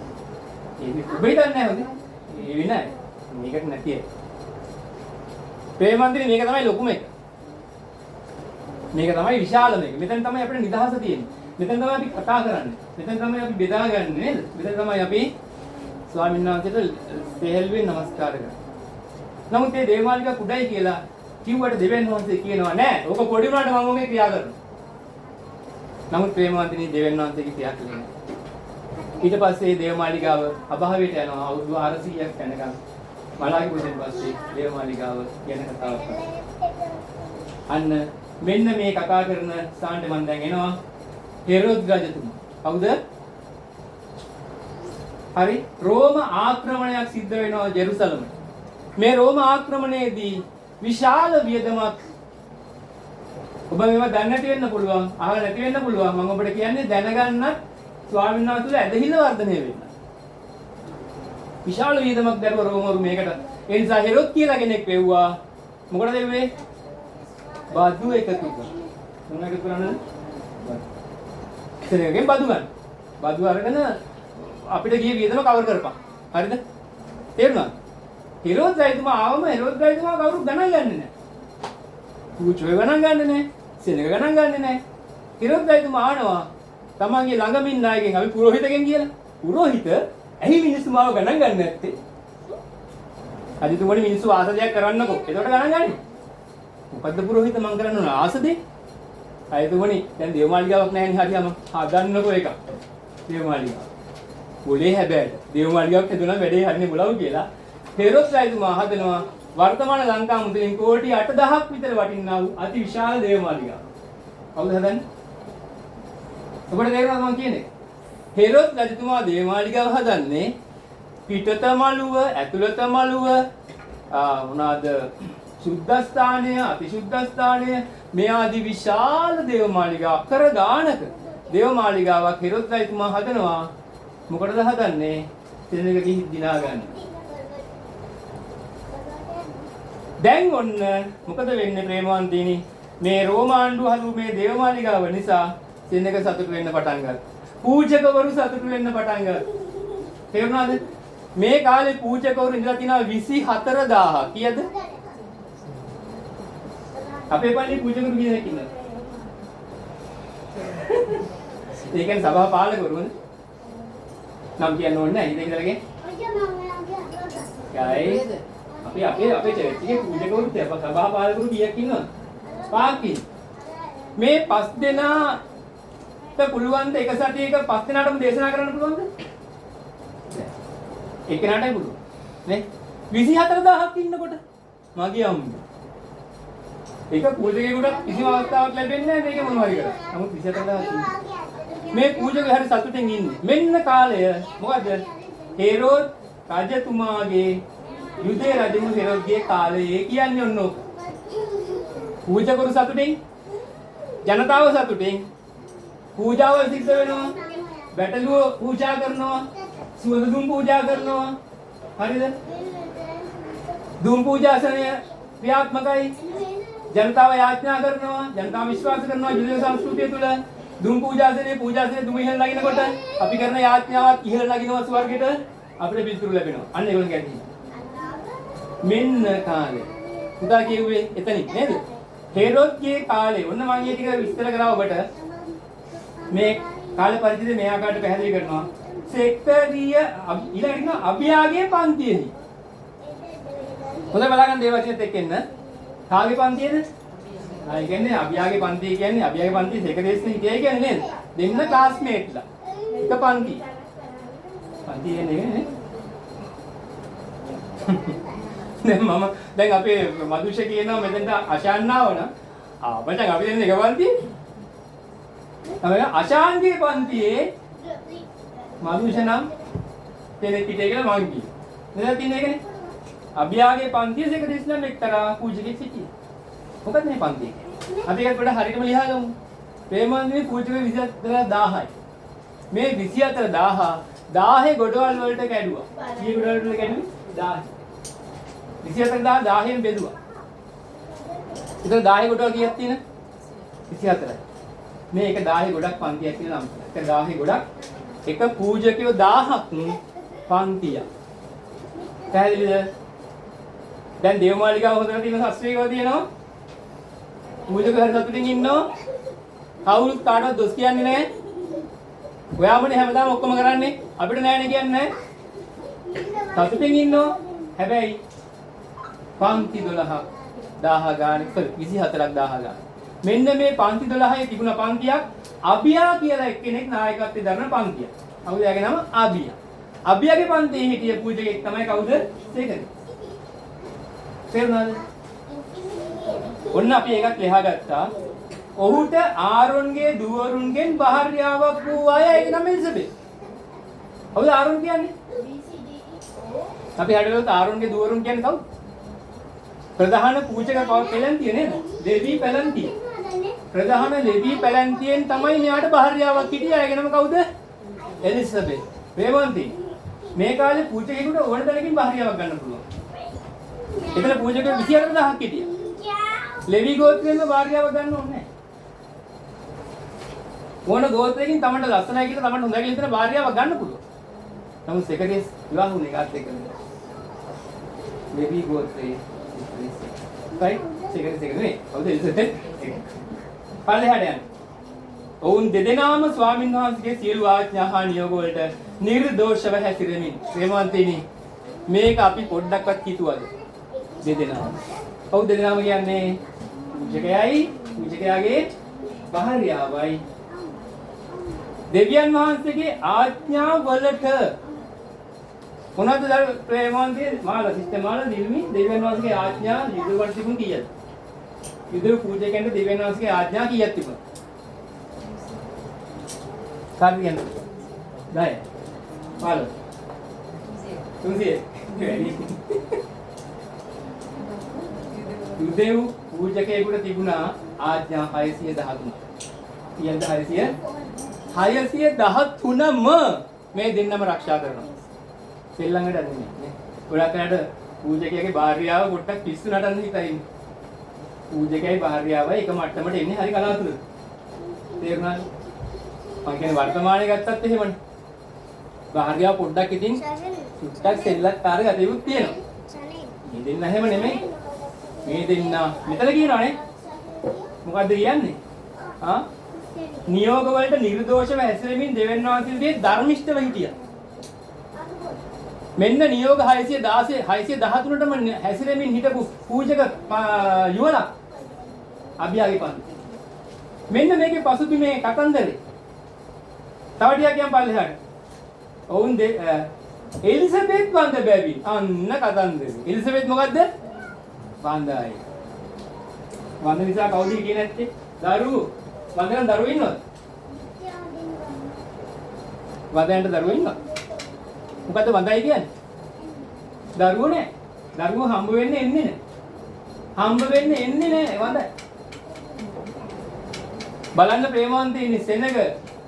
ඒක ඔබේ දන්නේ නැහැ හොඳේ. ඒ විනයි. මේකට නැතියි. ප්‍රේමන්තිනේ මේක තමයි ලොකුම එක. මේක තමයි විශාලම එක. මෙතන තමයි අපිට නිදහස තියෙන්නේ. මෙතන තමයි අපි කතා කරන්නේ. මෙතන තමයි අපි බෙදාගන්නේ නේද? මෙතන තමයි අපි ස්වාමීන් වහන්සේට සෙහෙල්වෙන් නමස්කාර කරන්නේ. නමුත් මේ දේවමාලිගා කුඩයි කියලා කිව්වට දෙවියන් වහන්සේ කියනවා නෑ. ඕක පොඩි වුණාට මම ඔගේ ක්‍රියා කරනවා. නමුත් ප්‍රේමවන්තිනී දෙවියන් වහන්සේගේ ක්‍රියා කළේ නෑ. ඊට පස්සේ දේවමාලිගාව අභාවයට යනවා. අවුරුදු 400ක් යනකම් මලාගේ පුරුෂයන් පස්සේ දේවමාලිගාව ගැන කතාවක් කරනවා. අන්න මෙන්න මේ කතා කරන ස්ථානට මම දැන් එනවා. හෙරොද් රජතුමා. කවුද? හරි. රෝම ආක්‍රමණයක් සිද්ධ වෙනවා ජෙරුසලමට. මේ රෝම ආක්‍රමණයේදී විශාල වියදමක් ඔබ මේවා දන්නේ නැති වෙන්න පුළුවන්, අහලා නැති වෙන්න පුළුවන්. මම ඔබට කියන්නේ දැනගන්නත් ස්වාමීන් වහන්සේලා ඇදහිල්ල වර්ධනය වෙන්න. විශාල වියදමක් දැරුව රෝමවරු මේකට. ඒ නිසා හෙරොද් කියලා කෙනෙක් වෙව්වා. මොකටද වෙන්නේ? බදු එකතු කරනවා. මොන එකතු කරනවද? සෙනගෙන් බදු ගන්න. බදු අරගෙන අපිට ගිය වියදම කවර් කරපන්. හරිද? තේරුණාද? හෙරොද් රජතුමා ආවම හෙරොද් රජතුමා කවුරුත් ගණන් ගන්නේ නැහැ. පූජ්‍යව ගණන් ගන්නේ නැහැ. සෙනග ගණන් ගන්නේ නැහැ. හෙරොද් රජතුමා ආනවා තමන්ගේ ළඟම ඉන්න අයගෙන් අපි පුරোহিতගෙන් කියලා. පුරোহিত ඇයි මිනිස්සු මාව ගණන් ගන්නේ නැත්තේ? අදිතුමනි මිනිස්සු ආසදයක් කරන්නකෝ. එතකොට ගණන් ගන්නේ. මොකද්ද පුරোহিত මං කරන්න ඕන ආසදේ? අයතුමනි දැන් දේවමාලිගාවක් නැහැනේ හරියම හදන්නකෝ එක. දේවමාලිගාව. બોලේ හැබැයි දේවමාලිගාවක් හදුනා වැඩේ හරිනේ බුලව කියලා. හෙරොද් රජතුමා හදනවා වර්තමාන ලංකා මුදලින් කෝටි 8000ක් විතර වටිනා වූ අති විශාල දේවමාලිගාවක්. කවුද හදන්නේ? ඔබට තේරෙනවද මම කියන්නේ? හෙරොද් රජතුමා දේවමාලිගාව හදන්නේ පිටත මළුව, ඇතුළත මළුව, මොනවාද සුද්ධස්ථානය, අතිශුද්ධස්ථානය මේ ආදී විශාල දේවමාලිගා අකර ගානක දේවමාලිගාවක් හෙරොද් රජතුමා හදනවා මොකටද හදන්නේ? සෙනඟ ගිහි දිනා ගන්න. දැන් ඔන්න මොකද වෙන්නේ ප්‍රේමවන්තීනි? මේ රෝමාණ්ඩු හදු මේ දේවමාලිගාව නිසා සෙනඟ සතුට වෙන්න පටන් ගත්තා. පූජකවරු සතුට වෙන්න පටන් ගත්තා. තේරුණාද? මේ කාලේ පූජකවරු ඉඳලා තිනවා 24000. කීයද? අපේ පල්ලියේ පූජකවරු කීයක් ඉන්නවද? ඒ කියන්නේ සභා පාලකවරුනේ. නම් කියන්න ඕනේ නැහැ. ඉතින් ඉඳලාගේ. ගයි. අපේ චර්ච් එකේ පූජකවරු සභා පාලකවරු කීයක් ඉන්නවද? 5ක් ඉන්නවා. මේ 5 දෙනාට පුළුවන් ද එක සතියක 5 දෙනාටම දේශනා කරන්න පුළුවන්ද? එක්කෙනාටයි පුළුවන්. නේ? 24000ක් ඉන්නකොට මගේ අම්මා. ඒක පූජකයෙකුට කිසිම අවස්ථාවක් ලැබෙන්නේ නැහැ මේක මොනවා හරි කරලා. නමුත් 24000ක් ඉන්නවා. මේ පූජකයා හරි සතුටින් ඉන්නේ. මෙන්න කාලය මොකද? හේරෝද් රජතුමාගේ යුදේ රජු හේරෝද්ගේ කාලයේ කියන්නේ ඔන්න ඔක. පූජකවරු සතුටින්, ජනතාව සතුටින්, පූජාවල් සිද්ධ වෙනවා, බැටළුව පූජා කරනවා, සුවඳ දුම් පූජා කරනවා. හරිද? දුම් පූජාසනය ක්‍රියාත්මකයි. ජනතාව යාඥා කරනවා, ජනතාව විශ්වාස කරනවා යුදේ සංස්කෘතිය තුළ දුම් පූජාසනේ දුම ඉහළ නගිනකොට අපි කරන යාඥාවත් ඉහළ නගිනවා ස්වර්ගයට අපිට පිළිතුරු ලැබෙනවා. අන්න ඒගොල්ලෝ කියන්නේ. මෙන්න කාලේ. උදා කියුවේ එතනින් නේද? හේරෝද්ගේ කාලේ ඔන්න මම මේ ටික විස්තර කරා ඔබට. මේ කාල පරිච්ඡේදය මේ ආකාරයට පැහැදිලි කරනවා. සෙක්ටරීය ඊළඟට අභියාගේ පන්තියෙහි. හොඳ බලගන්න දේවචනත් එක්ක එන්න. කාගේ පන්තියේද? ඒ කියන්නේ අභියාගේ පන්තිය කියන්නේ අභියාගේ පන්තියේ සෙකඩේස්නේ හිටියයි කියන්නේ නේද? දෙන්න ක්ලාස්මේට්ලා. එක පන්ති. පන්ති කියන්නේ නේ. දැන් අපේ මදුෂ කියනවා මෙතෙන්ට අශාන් ආවනම් මචං අපි දෙන්නේ එක පන්තියේ. තමයි අශාන්ගේ පන්තියේ මදුෂ නම් කෙනෙක් හිටිය කියලා මං කිව්වා. නේද තියන්නේ ඒකනේ. අභියාගේ පන්තියේ සෙකඩේස් නම් එක්තරා පූජකෙක් හිටියා. මොකද මේ පන්තිය? අපි ඒකට වඩා හරියටම ලියා ගමු. ප්‍රේමන්දිනේ පූජක 24000යි. මේ 24000 10 ගොඩවල් වලට කැඩුවා. කී ගොඩවල් වලට කැඩුවේ? 10. 24000 10න් බෙදුවා. ඒතර 10 ගොඩවල් කීයක් තියෙන? 24යි. මේ එක 10 ගොඩක් පන්තියක් කියලා නම්. එක 10 ගොඩක් එක පූජකයෝ 1000ක් පන්තියක්. පැහැදිලිද? දැන් දේවමාලිගාව හොදලා තියෙන ශාස්ත්‍රීයව තියෙනවා. පූජක හරි සතුටින් ඉන්නවා. කවුරුත් කාටවත් දොස් කියන්නේ නැහැ. ඔයාමනේ හැමදාම ඔක්කොම කරන්නේ. අපිට නෑනේ කියන්නේ නැහැ. සතුටින් ඉන්නවා. හැබැයි පන්ති 12ක් 1000 ගානක් 24ක් 1000 ගාන. මෙන්න මේ පන්ති 12 තිබුණ පන්තියක් අභියා කියලා එක්කෙනෙක් නායකත්වයේ දරන පන්තියක්. කවුද යාගේ නම? අභියා. අභියාගේ පන්තියේ හිටිය පූජකෙක් තමයි කවුද? සේකරේ. තේරුණාද? ඔන්න අපි එකක් ලියා ගත්තා. ඔහුට ආරොන්ගේ දුවරුන්ගෙන් භාර්යාවක් වූ අය ඒක නම එලිසබෙත්. කවුද ආරොන් කියන්නේ? අපි හඩවලුත් ආරොන්ගේ දුවරුන් කියන්නේ කවුද? ප්‍රධාන පූජක පැලැන්තිය නේද? ලෙවි පැලැන්තිය. ප්‍රධාන ලෙවි පැලැන්තියෙන් තමයි මෙයාට භාර්යාවක් හිටියේ. ඒගේ නම කවුද? එලිසබෙත්. ප්‍රේමවන්ති. මේ කාලේ පූජකයෙකුට ඕන තැනකින් භාර්යාවක් ගන්න පුළුවන්. එතන පූජකයෙක් 24000ක් හිටියා. ලෙවි ගෝත්‍රයෙන්ම භාර්යාවක් ගන්න ඕනේ නැහැ. ඕන ගෝත්‍රයකින් තමන්ට ලස්සනයි කියලා තමන්ට හොඳයි කියලා හිතන භාර්යාවක් ගන්න පුළුවන්. නමුත් සෙකරේස් විවාහ වුණේ කාත් එක්කද? ලෙවි ගෝත්‍රයේ right සෙකරේස් නේ. හවුද එලිසබෙත්? පල්ලෙහාට යන්න. ඔවුන් දෙදෙනාම ස්වාමීන් වහන්සේගේ සියලු ආඥා හා නියෝග වලට නිර්දෝෂව හැසිරෙමින් ප්‍රේමවන්තයිනි මේක අපි පොඩ්ඩක්වත් හිතුවද? දෙදෙනාම. ඔව් දෙදෙනාම කියන්නේ පූජකයාගේ භාර්යාවයි. දෙවියන් වහන්සේගේ ආඥා වලට මොනවද ප්‍රේමවන්තේ මාලා සිස්ටර් මාලා නිල්මි දෙවියන් වහන්සේගේ ආඥා යුදවල තිබුණ කීයද? යුදව පූජකයන්ට දෙවියන් වහන්සේගේ ආඥා කීයක් තිබුණා? කාර්යයන් 10 මාලා 300 යුදෙව් පූජකයෙකුට තිබුණා ආඥා 613. කීයද 600? 613ම මේ දෙන්නම ආරක්ෂා කරනවා. සෙල්ලංගට අදින්නේ නේ. ගොඩක් අයට පූජකයාගේ භාර්යාව පොට්ටක් පිස්සු නටන්න හිතයි. පූජකයයි භාර්යාවයි එක මට්ටමට එන්නේ හරි කලාතුරකින්. තේරුණාද? මම කියන්නේ වර්තමානයේ ගත්තත් එහෙමනේ. භාර්යාව පොඩ්ඩක් ඉතින් සුට්ටක් සෙල්ලක්කාර ගතියුත් තියෙනවා. මේ දෙන්න එහෙම නෙමෙයි. මේ දෙන්න මෙතන කියනවානේ. මොකද්ද කියන්නේ? නියෝග වලට නිර්දෝෂව හැසිරෙමින් දෙවියන් වහන්සේගේ ධර්මිෂ්ඨව හිටියා. මෙන්න නියෝග 613ටම හැසිරෙමින් හිටපු පූජක යුවලා අභියාගේ පන්ති. මෙන්න මේකේ පසුබිමේ කතන්දරේ. තව ටිකක් කියන් පල්ලෙහාට. ඔවුන් එලිසබෙත් වන්ද බැවි. අන්න කතන්දරේ. එලිසබෙත් මොකද්ද? වන්දයි. වන්ද නිසා කවුද කියන්නේ නැත්තේ? දරුවෝ. වන්දන දරුවෝ ඉන්නවද? වන්දනට දරුවෝ ඉන්නවද? මොකද්ද වන්දයි කියන්නේ? දරුවෝ නෑ. දරුවෝ හම්බ වෙන්නේ එන්නේ නෑ. හම්බ වෙන්නේ එන්නේ නෑ වන්දයි. බලන්න ප්‍රේමවන්තයිනි සෙනග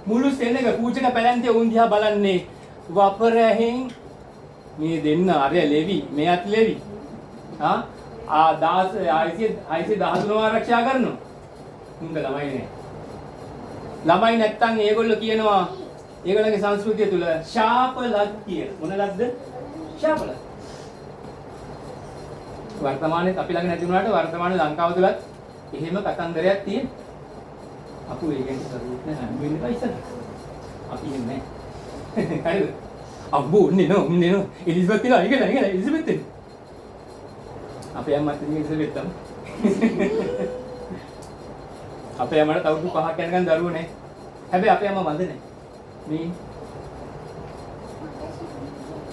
මුළු සෙනග පූජක පැලැන්තිය උන් දිහා බලන්නේ වපරහෙන් මේ දෙන්න අරය ලෙවි මෙයත් ලෙවි ආ 613 ආරක්ෂා කරනවා උන්ද ළමයි නෑ ළමයි නැත්තම් ඒගොල්ලෝ කියනවා ඒගොල්ලන්ගේ සංස්කෘතිය තුල ශාපලක් කියලා මොන ලක්ද ශාපල වර්තමානයේ අපි ළඟ නැති වුණාට වර්තමාන ලංකාව තුලත් එහෙම කතන්දරයක් තියෙනවා අපු ඒකෙන් කරුත් නෑ හම් වෙන්න පයිසන අපි ඉන්නේ හරිද අම්බෝ නෝ එලිසබෙත් ඉලා ඉගෙන එලිසබෙත් අපේ අම්මත් ඉන්නේ එලිසබෙත් තමයි අපේ අම්මට තවුරු 5ක් යනකන් දරුවෝ නෑ හැබැයි අපේ අම්මා වඳ නෑ මේ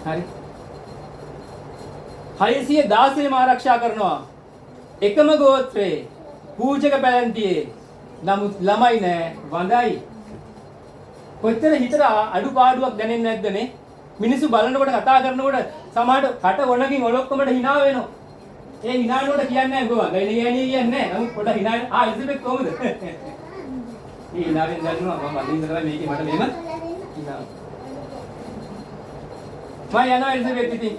හරි 616 ආරක්ෂා කරනවා එකම ගෝත්‍රයේ පූජක පැලැන්තියේ නමුත් ළමයි නෑ වඳයි කොච්චර හිතට අඩුපාඩුවක් දැනෙන්නේ නැද්දනේ මිනිස්සු බලනකොට කතා කරනකොට සමහරට කට වොණකින් ඔලොක්කමට hina වෙනවා ඒ hina වෙනකොට කියන්නේ නෑ ගෝවා ගයිනේ කියන්නේ නෑ නමුත් පොඩ hina එලිසබෙත් කොහොමද මේ hina වෙන දන්නවා මම අදින්න කරා මේකේ මට මෙහෙම hina මම යනවා එලිසබෙත් ඉතින්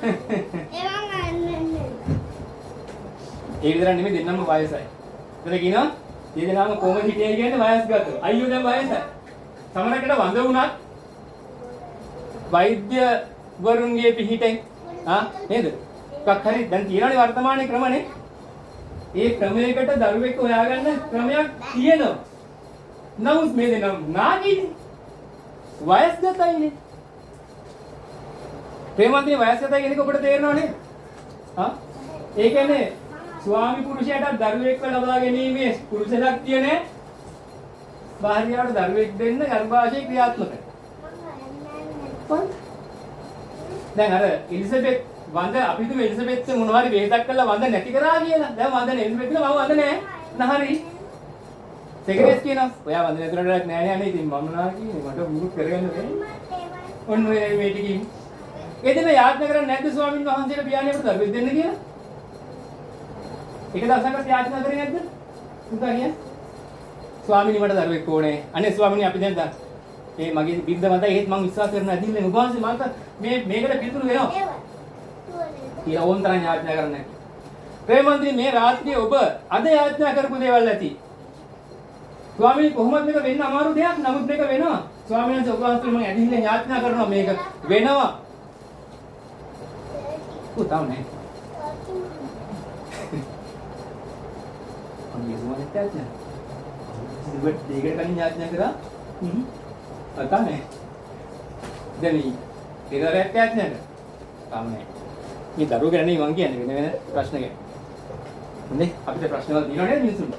ඒ විතර නෙමෙයි දෙන්නම වයසයි ඒතර කියනවා දෙදෙනාම කොහොමද හිටියේ කියන්නේ වයස්ගතව. අයියෝ දැන් වයසයි. සමහරකට වඳ වුණත් වෛද්‍ය වරුන්ගේ පිහිටෙන් නේද? එකක් හරි දැන් තියෙනවානේ වර්තමානයේ ක්‍රමනේ. ඒ ක්‍රමයකට දරුවෙක් හොයාගන්න ක්‍රමයක් තියෙනවා. නමුත් මේ දෙනා නාගිනේ. වයස්ගතයිනේ. ප්‍රේමන්තේ වයස්ගතයි කියන එක ඔබට තේරෙනව නේද? ඒ කියන්නේ ස්වාමි පුරුෂයාට දරුවෙක්ව ලබා ගැනීමේ පුරුෂ ශක්තිය නැහැ. භාර්යාවට දරුවෙක් දෙන්න ගර්භාෂයේ ක්‍රියාත්මකයි. දැන් අර එලිසබෙත් වඳ අපි තුමු එලිසබෙත් මොනවා හරි වේදක් කරලා වඳ නැති කරා කියලා. දැන් වඳ නැහැ එලිසබෙත් කියලා මම වඳ නැහැ. නහරි. සෙක්‍රටරිස් කියනවා. ඔයා වඳ නැතුනටක් නෑ නේ අනේ ඉතින් මම නා කියන්නේ මට මුකුත් කරගන්න බැහැ. ඔන්න ඔය මේ ටිකින්. එදින යාඥා කරන්නේ නැද්ද ස්වාමීන් වහන්සේට පියාණියට දරුවෙක් දෙන්න කියලා? එක දවසකට යාඥා කරේ නැද්ද? උදා කියන්නේ ස්වාමීනි මට දරුවෙක් ඕනේ. අනේ ස්වාමීනි අපි දැන් මේ මගේ බින්ද මතයි ඒත් මම විශ්වාස කරන අදින්නේ ඔබ වහන්සේ මට මේකට පිළිතුරු වෙනවා. කියලා ඕන් තරම් යාඥා කරන්නේ. ප්‍රේමන්ත්‍රී මේ රාත්‍රියේ ඔබ අද යාඥා කරපු දේවල් ඇති. ස්වාමීනි කොහොමද මේක වෙන්න අමාරු දෙයක්. නමුත් මේක වෙනවා. ස්වාමීන් වහන්සේ ඔබ වහන්සේ මම ඇදින්නේ යාඥා කරනවා මේක වෙනවා. උතාව නෑ. අනේ මොකක්ද යාඥා? ඉතින් දෙයකට කලින් යාඥා කරා. අතනේ. දැන් ඉරරට යාඥා කරා. තාම නෑ. මේ දරුවෝ ගැන මම කියන්නේ වෙන ප්‍රශ්න ගැන. හොඳේ අපිට ප්‍රශ්න වල තියෙනව නේද මිනිස්සුන්ට?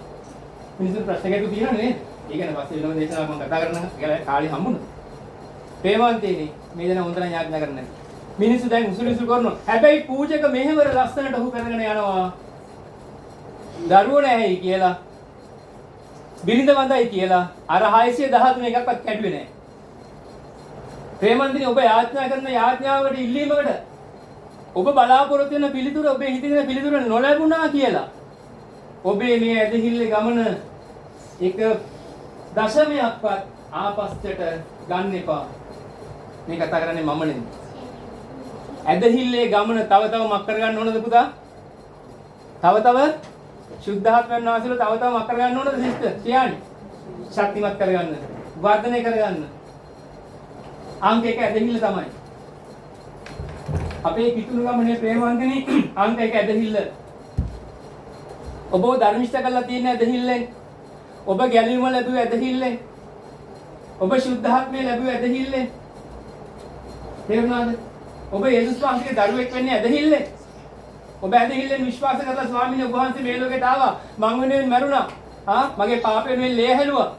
මිනිස්සුන්ට ප්‍රශ්න ගැටු තියෙනව නේද? ඒ ගැන පස්සේ වෙනම දේශනාවක් මම කතා කරන්න කාලේ හම්බුණා. ප්‍රේමවන්තේනේ මේ දෙනා හොඳට යාඥා කරන්නේ. මිනිස්සු දැන් උසුලිසු කරනවා. හැබැයි පූජක මෙහෙවර ලස්සනට ඔහු කරගෙන යනවා. දරුවෝ නැහැයි කියලා. බිරිඳ වඳයි කියලා අර 613 එකක්වත් කැඩුවේ නැහැ. ප්‍රේමන්තිනි ඔබ යාඥා කරන යාඥාවකට ඉල්ලීමකට ඔබ බලාපොරොත්තු වෙන පිළිතුර ඔබේ හිතේ තියෙන පිළිතුර නොලැබුණා කියලා. ඔබේ මේ ඇදහිල්ලේ ගමන එක දශමයක්වත් ආපස්සට ගන්න එපා. මේ කතා කරන්නේ මම නෙමෙයි. ඇදහිල්ලේ ගමන තව තව මක් කරගන්න ඕනද පුතා? තව ශුද්ධාත්මයන් වහන්සේලා තව මක් කරගන්න ඕනද සිස්ටර්? කියන්නේ. ශක්තිමත් කරගන්න. වර්ධනය කරගන්න. අංක 1 ඇදහිල්ල තමයි. අපේ කිතුණු ගමනේ ප්‍රේමවන්තනි අංක 1 ඇදහිල්ල. ඔබ ධර්මිෂ්ඨ කරලා තියෙන ඇදහිල්ලෙන්. ඔබ ගැලවීම ලැබුව ඇදහිල්ලෙන්. ඔබ ශුද්ධාත්මය ලැබුව ඇදහිල්ලෙන්. තේරුණාද? ඔබ යේසුස් වහන්සේගේ දරුවෙක් වෙන්නේ ඇදහිල්ලෙන්. ඔබ ඇදහිල්ලෙන් විශ්වාස කරලා ස්වාමීන් වහන්සේ මේ ලෝකෙට ආවා. මං වෙනුවෙන් මැරුණා. මගේ පාප වෙනුවෙන් ලේ හැලුවා.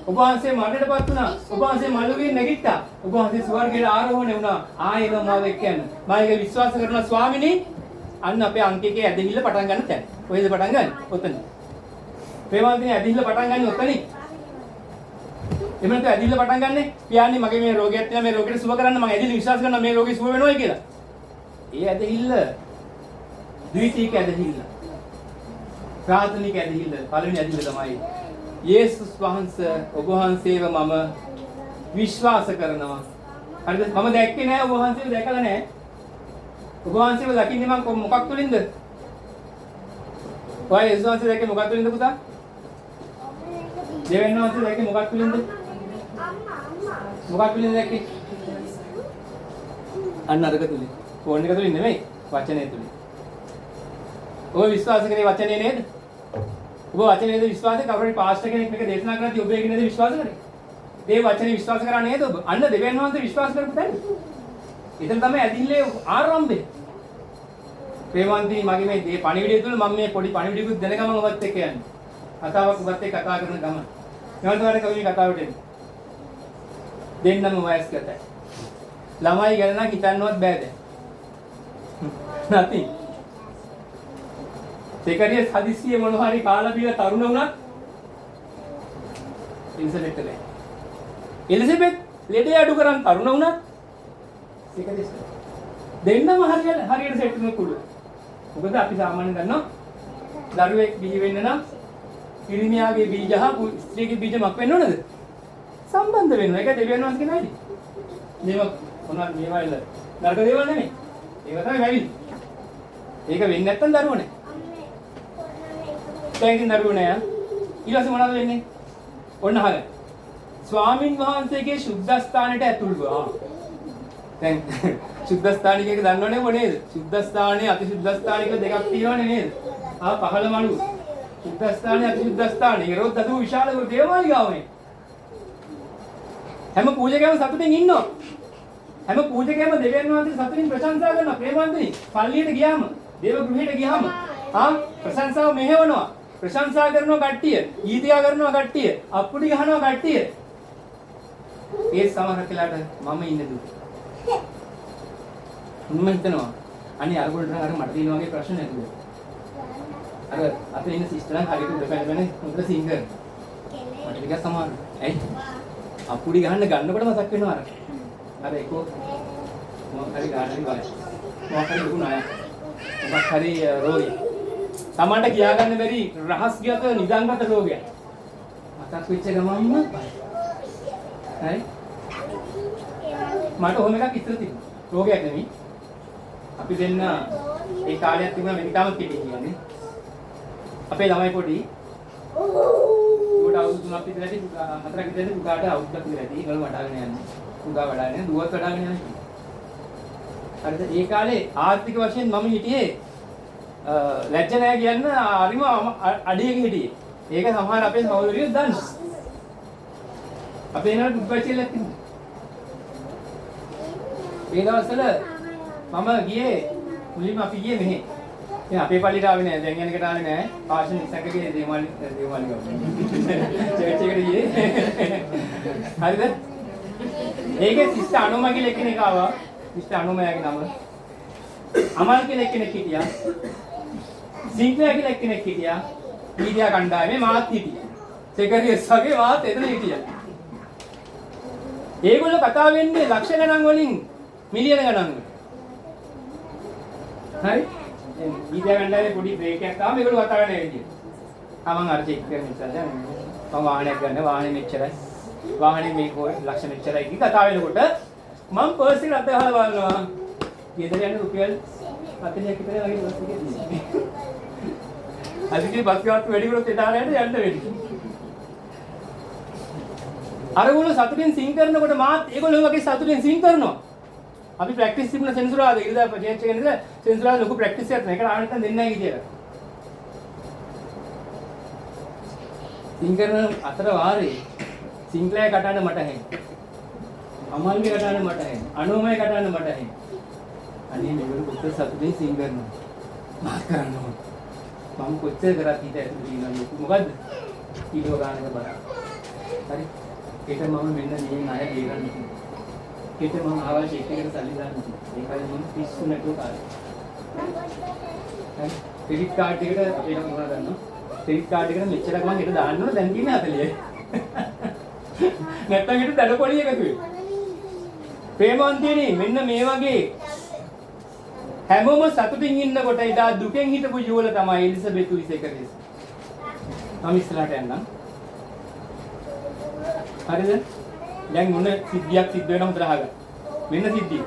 ඔබ වහන්සේ මරණයටපත් වුණා. ඔබ වහන්සේ මළුගෙන් නැගිට්ටා. ඔබ වහන්සේ ස්වර්ගයට ආරෝහණය වුණා. ආයෙම මාව එක්ක යන්න. මම ඒක විශ්වාස කරනවා ස්වාමීනි. අන්න අපේ අංක 1 ඇදහිල්ල පටන් ගන්න තැන. කොහෙද පටන් ගන්නේ? ඔතන. ප්‍රේමවන්තනි ඇදහිල්ල පටන් ගන්නේ ඔතනින්. එමෙන්නට ඇදහිල්ල පටන් ගන්නෙ පියාණනි මගේ මේ රෝගයක් තියෙනවා මේ රෝගෙට සුව කරන්න මම ඇදහිල්ල විශ්වාස කරනවා මේ රෝගේ සුව වෙනවයි කියලා. ඒ ඇදහිල්ල ද්විතීක ඇදහිල්ල. ප්‍රාථමික ඇදහිල්ල පළවෙනි ඇදහිල්ල තමයි යේසුස් වහන්සේ ඔබ වහන්සේව මම විශ්වාස කරනවා. හරිද? මම දැක්කේ නෑ ඔබ වහන්සේව දැකලා නෑ. ඔබ වහන්සේව දකින්නේ මම මොකක් තුලින්ද? ඔය යේසුස් වහන්සේ දැක්කේ මොකක් තුලින්ද පුතා? දෙවියන් වහන්සේ දැක්කේ මොකක් තුලින්ද? මොකක් තුලින්ද දැක්කේ? අන්න අරක තුලින්. ෆෝන් එක තුලින් නෙමෙයි වචනය තුලින්. ඔබ විශ්වාස කරේ වචනේ නේද? ඔබ වචනේද විශ්වාස කරේ? පාස්ටර් කෙනෙක් මේක දේශනා කරද්දී ඔබ ඒක නේද විශ්වාස කරේ? මේ වචනේ විශ්වාස කරා නේද ඔබ? අන්න දෙවියන් වහන්සේ විශ්වාස කරපු තැන. එතන තමයි ඇදිල්ලේ ආරම්භය. ප්‍රේමවන්තී මගේ මේ පණිවිඩය තුල මම මේ පොඩි පණිවිඩයකුත් දෙන ගමන් ඔබත් එක්ක යන්නේ. කතාවක් ඔබත් එක්ක කතා කරන ගමන්. ඊළඟට කවි කතාවට එන්න. දෙන්නම වයස්ගතයි. ළමයි ගැන නම් හිතන්නවත් බෑ දැන්. නැති. සේකරියස් හදිස්සියේ මොන හරි කාලා බීලා තරුණ වුණත් ඉන්සලෙක්ට් නැහැ. එලිසබෙත් ලෙඩේ අඩු කරන් තරුණ වුණත් සේකරියස් දෙන්නම හරියට සෙට් වෙන කුඩු. මොකද අපි සාමාන්‍යයෙන් දන්නවා දරුවෙක් බිහි වෙන්න නම් පිරිමියාගේ බීජ හා ස්ත්‍රියගේ බීජ මක් වෙන්න ඕනද? සම්බන්ධ වෙනවා. ඒක දෙවියන් වහන්සේ කියන හැටි. මේවා මොනවද මේවා ඉල්ල. නරක දේවල් නෙමෙයි. ඒක තමයි වැවිලි. ඒක වෙන්නේ නැත්තම් දරුවෝ නෑ. දැන් දරුවෝ නෑ. ඊට පස්සේ මොනවද වෙන්නේ? ඔන්න අහගන්න. ස්වාමින් වහන්සේගේ සුද්ධස්ථානෙට ඇතුල් වුණා. දැන් සුද්ධස්ථානික එක දන්නවනේ මොනේද? සුද්ධස්ථානේ අතිසුද්ධස්ථානික දෙකක් තියෙනවනේ නේද? පහළ මළුව. සුද්ධස්ථානේ අතිසුද්ධස්ථානේ. ඒරොත් අද විශාල දේවාලිගාවනේ. හැම පූජකයම සතුටින් ඉන්නවා. හැම පූජකයම දෙවියන් වහන්සේ සතුටින් ප්‍රශංසා කරනවා. ප්‍රේමවන්තනි, පල්ලියට ගියාම, දේව ගෘහයට ගියාම, ප්‍රශංසාව මෙහෙවනවා. ප්‍රශංසා කරනවා කට්ටිය, ගීතිකා කරනවා කට්ටිය, අප්පුඩි ගහනවා කට්ටිය. ඒ සමහර කලාට මම ඉන්නේ දුක. මම හිතනවා අනේ අර පොඩට අර මට තියෙන වගේ ප්‍රශ්න නැතුව. අර අපේ ඉන්න සිස්ටරන් හරියට උඩ පැනපැන හොඳට සිංගර්. මට ටිකක් සමානයි. ඇයි? අප්පුඩි ගන්නකොට මතක් වෙනවා අර. අර ඒකෝ මොකක් හරි ගානරි වගේ. මොකක් හරි දුක නෑ. මොකක් හරි රෝගය. තමන්ට කියා ගන්න බැරි රහස්ගත නිදන්ගත රෝගයක්. මතක් වෙච්ච ගමන්ම හරි. මට ඕන එකක් ඉස්සර තිබුණා. රෝගයක් නෙමෙයි. අපි දෙන්න ඒ කාලයක් තිබුණා මෙනිකාම කෙටි කියන්නේ. අපේ ළමයි පොඩි. උඩ අවුරුදු 3ක් විතර ඇති 4ක් විතර ඇති උඩට අවුරුද්දක් විතර ඇති. ඒගොල්ලෝ වඩාගෙන යන්නේ. උගා වඩාගෙන දුවත් වඩාගෙන යන්නේ. හරිද? ඒ කාලේ ආර්ථික වශයෙන් මම හිටියේ ලැජ්ජ නැහැ කියන්න හරිම අඩියක හිටියේ. ඒක සමහර අපේ සහෝදරියෝ දන්නවා. අපේ නේද දුප්පච්චිලක් තිබුණා. ඒ දවස්වල මම ගියේ මුලින්ම අපි ගියේ මෙහෙ. දැන් අපේ පල්ලියට ආවේ නෑ. දැන් යන එකට ආවේ නෑ. පාෂන් ඉස්සක්කගේ දේවාලි ගාව. චර්ච් එකට ගියේ. හරිද? ඒකේ සිස්ටර් අනුම කියලා එක්කෙනෙක් ආවා. සිස්ටර් අනුමයාගේ නම. අමල් කියලා එක්කෙනෙක් හිටියා. සිංහල කියලා එක්කෙනෙක් හිටියා. මීඩියා කණ්ඩායමේ මාත් හිටියා. සෙක්‍රටරියස් වගේ මාත් එතන හිටියා. ඒගොල්ලෝ කතා වෙන්නේ ලක්ෂ ගණන් වලින් මිලියන ගණන් වලින්. හරි? දැන් මීඩියා කණ්ඩායමේ පොඩි බ්‍රේක් එකක් ආවම ඒගොල්ලෝ කතා කරන විදිය. මම අර චෙක් කරන නිසා දැන් මම වාහනයක් ගන්න වාහනේ මෙච්චරයි. වාහනේ මේක ලක්ෂ මෙච්චරයි කී කතා වෙනකොට මම පර්ස් එක අත ගහලා බලනවා. ගෙදර යන රුපියල් 40ක් විතර වගේ පර්ස් එකේ තියෙනවා. අදිගේ බස් ගාස්තු වැඩි වුණොත් එදාට යන්න වෙන්නේ. අරගොල්ලෝ සතුටින් සිං කරනකොට මාත් ඒගොල්ලෝ වගේ සතුටින් සිං කරනවා. අපි ප්‍රැක්ටිස් තිබුණ සෙන්සුරාද ඉරිදා ප්‍රොජෙක්ට් එකේ නේද? සෙන්සුරාද ලොකු ප්‍රැක්ටිස් එකක් නේද? ඒකට ආවෙ නැත්නම් දෙන්නේ නැහැ කියලා. සිං කරන අතර වාරේ සිංක්ලෑ කටහඬ මට ඇහෙනවා. අමල්ගේ කටහඬ මට ඇහෙනවා. අනෝමයි කටහඬ මට ඇහෙනවා. අනේ මේගොල්ලෝ කොච්චර සතුටින් සිං කරනවා. මාත් කරනවා. මම කොච්චර කරත් හිත ඇතුළේ තියෙනවා ලොකු මොකද්ද? කිලෝ ගානක බර. හරි. ඒක මම මෙන්න මෙහෙන් අය ගේරන්න කිව්වා. ඒක මම ආවා චෙක් එකට සල්ලි දාන්න කිව්වා. ඒකයි මම පිස්සු නැතුව කාලේ. හරි. ක්‍රෙඩිට් කාඩ් එකට අපේ නම් මොනවද ගන්නවා? ක්‍රෙඩිට් කාඩ් එකට මෙච්චරක් මම හෙට දාන්න ඕන දැන් තියෙන්නේ 40යි. නැත්තම් හෙට දඩකොඩි එකතු වෙයි. ප්‍රේමවන්තයනි මෙන්න මේ වගේ හැමෝම සතුටින් ඉන්නකොට ඉදා දුකෙන් හිටපු යුවල තමයි එලිසබෙත් විසේකරේ. මම ඉස්සරහට යන්නම්. හරිද? දැන් මොන සිද්ධියක් සිද්ධ වෙනවද හොඳට අහගන්න. මෙන්න සිද්ධිය.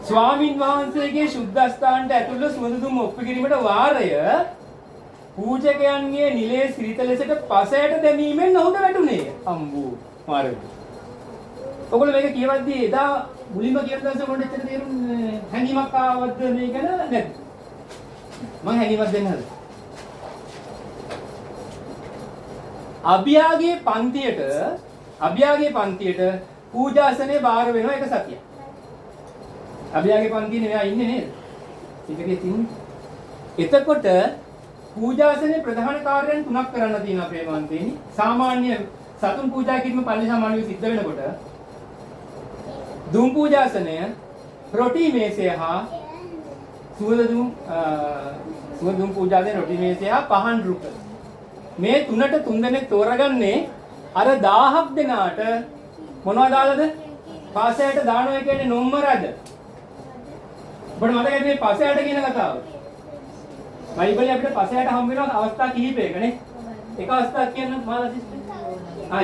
ස්වාමින් වහන්සේගේ සුද්ධස්ථානට ඇතුළු සුවඳ දුම් ඔප්පු කිරීමට වාරය පූජකයන්ගේ නිලයේ සිරිත ලෙසට පසයට දැමීමෙන් ඔහුට වැටුනේ. අම්බෝ මාරේ. ඔයගොල්ලෝ මේක කියවද්දී එදා මුලින්ම කියන දවසේ මොකද එච්චර තේරුම් හැංගීමක් ආවද මේක නැද්ද? මම හැංගීමක් දෙන්න හදලා. අභියාගේ පන්තියට පූජාසනේ බාර වෙනවා එක සතියක්. අභියාගේ පන්තියේ මෙයා ඉන්නේ නේද? ඒකේ තින්නේ. එතකොට පූජාසනේ ප්‍රධාන කාර්යයන් තුනක් කරන්න තියෙනවා ප්‍රේමවන්තේනි. සාමාන්‍ය සතුන් පූජා කිරීම පල්ලි සාමාන්‍යව සිද්ධ වෙනකොට දුම් පූජාසනය, රොටි මේසය හා සුවඳ දුම් පූජාසනය, රොටි මේසය හා පහන් රුක. මේ තුනට තුන් දෙනෙක් තෝරගන්නේ අර 1000ක් දෙනාට මොනවද දාලාද? පසයට දානවා කියන්නේ නොම්මරද? ඔබට මතකද මේ පසයට කියන කතාව? බයිබලයේ අපිට පසයට හම් වෙන අවස්ථා කිහිපයකනේ. එක අවස්ථාවක් කියන්න මාලා සිස්ටර්.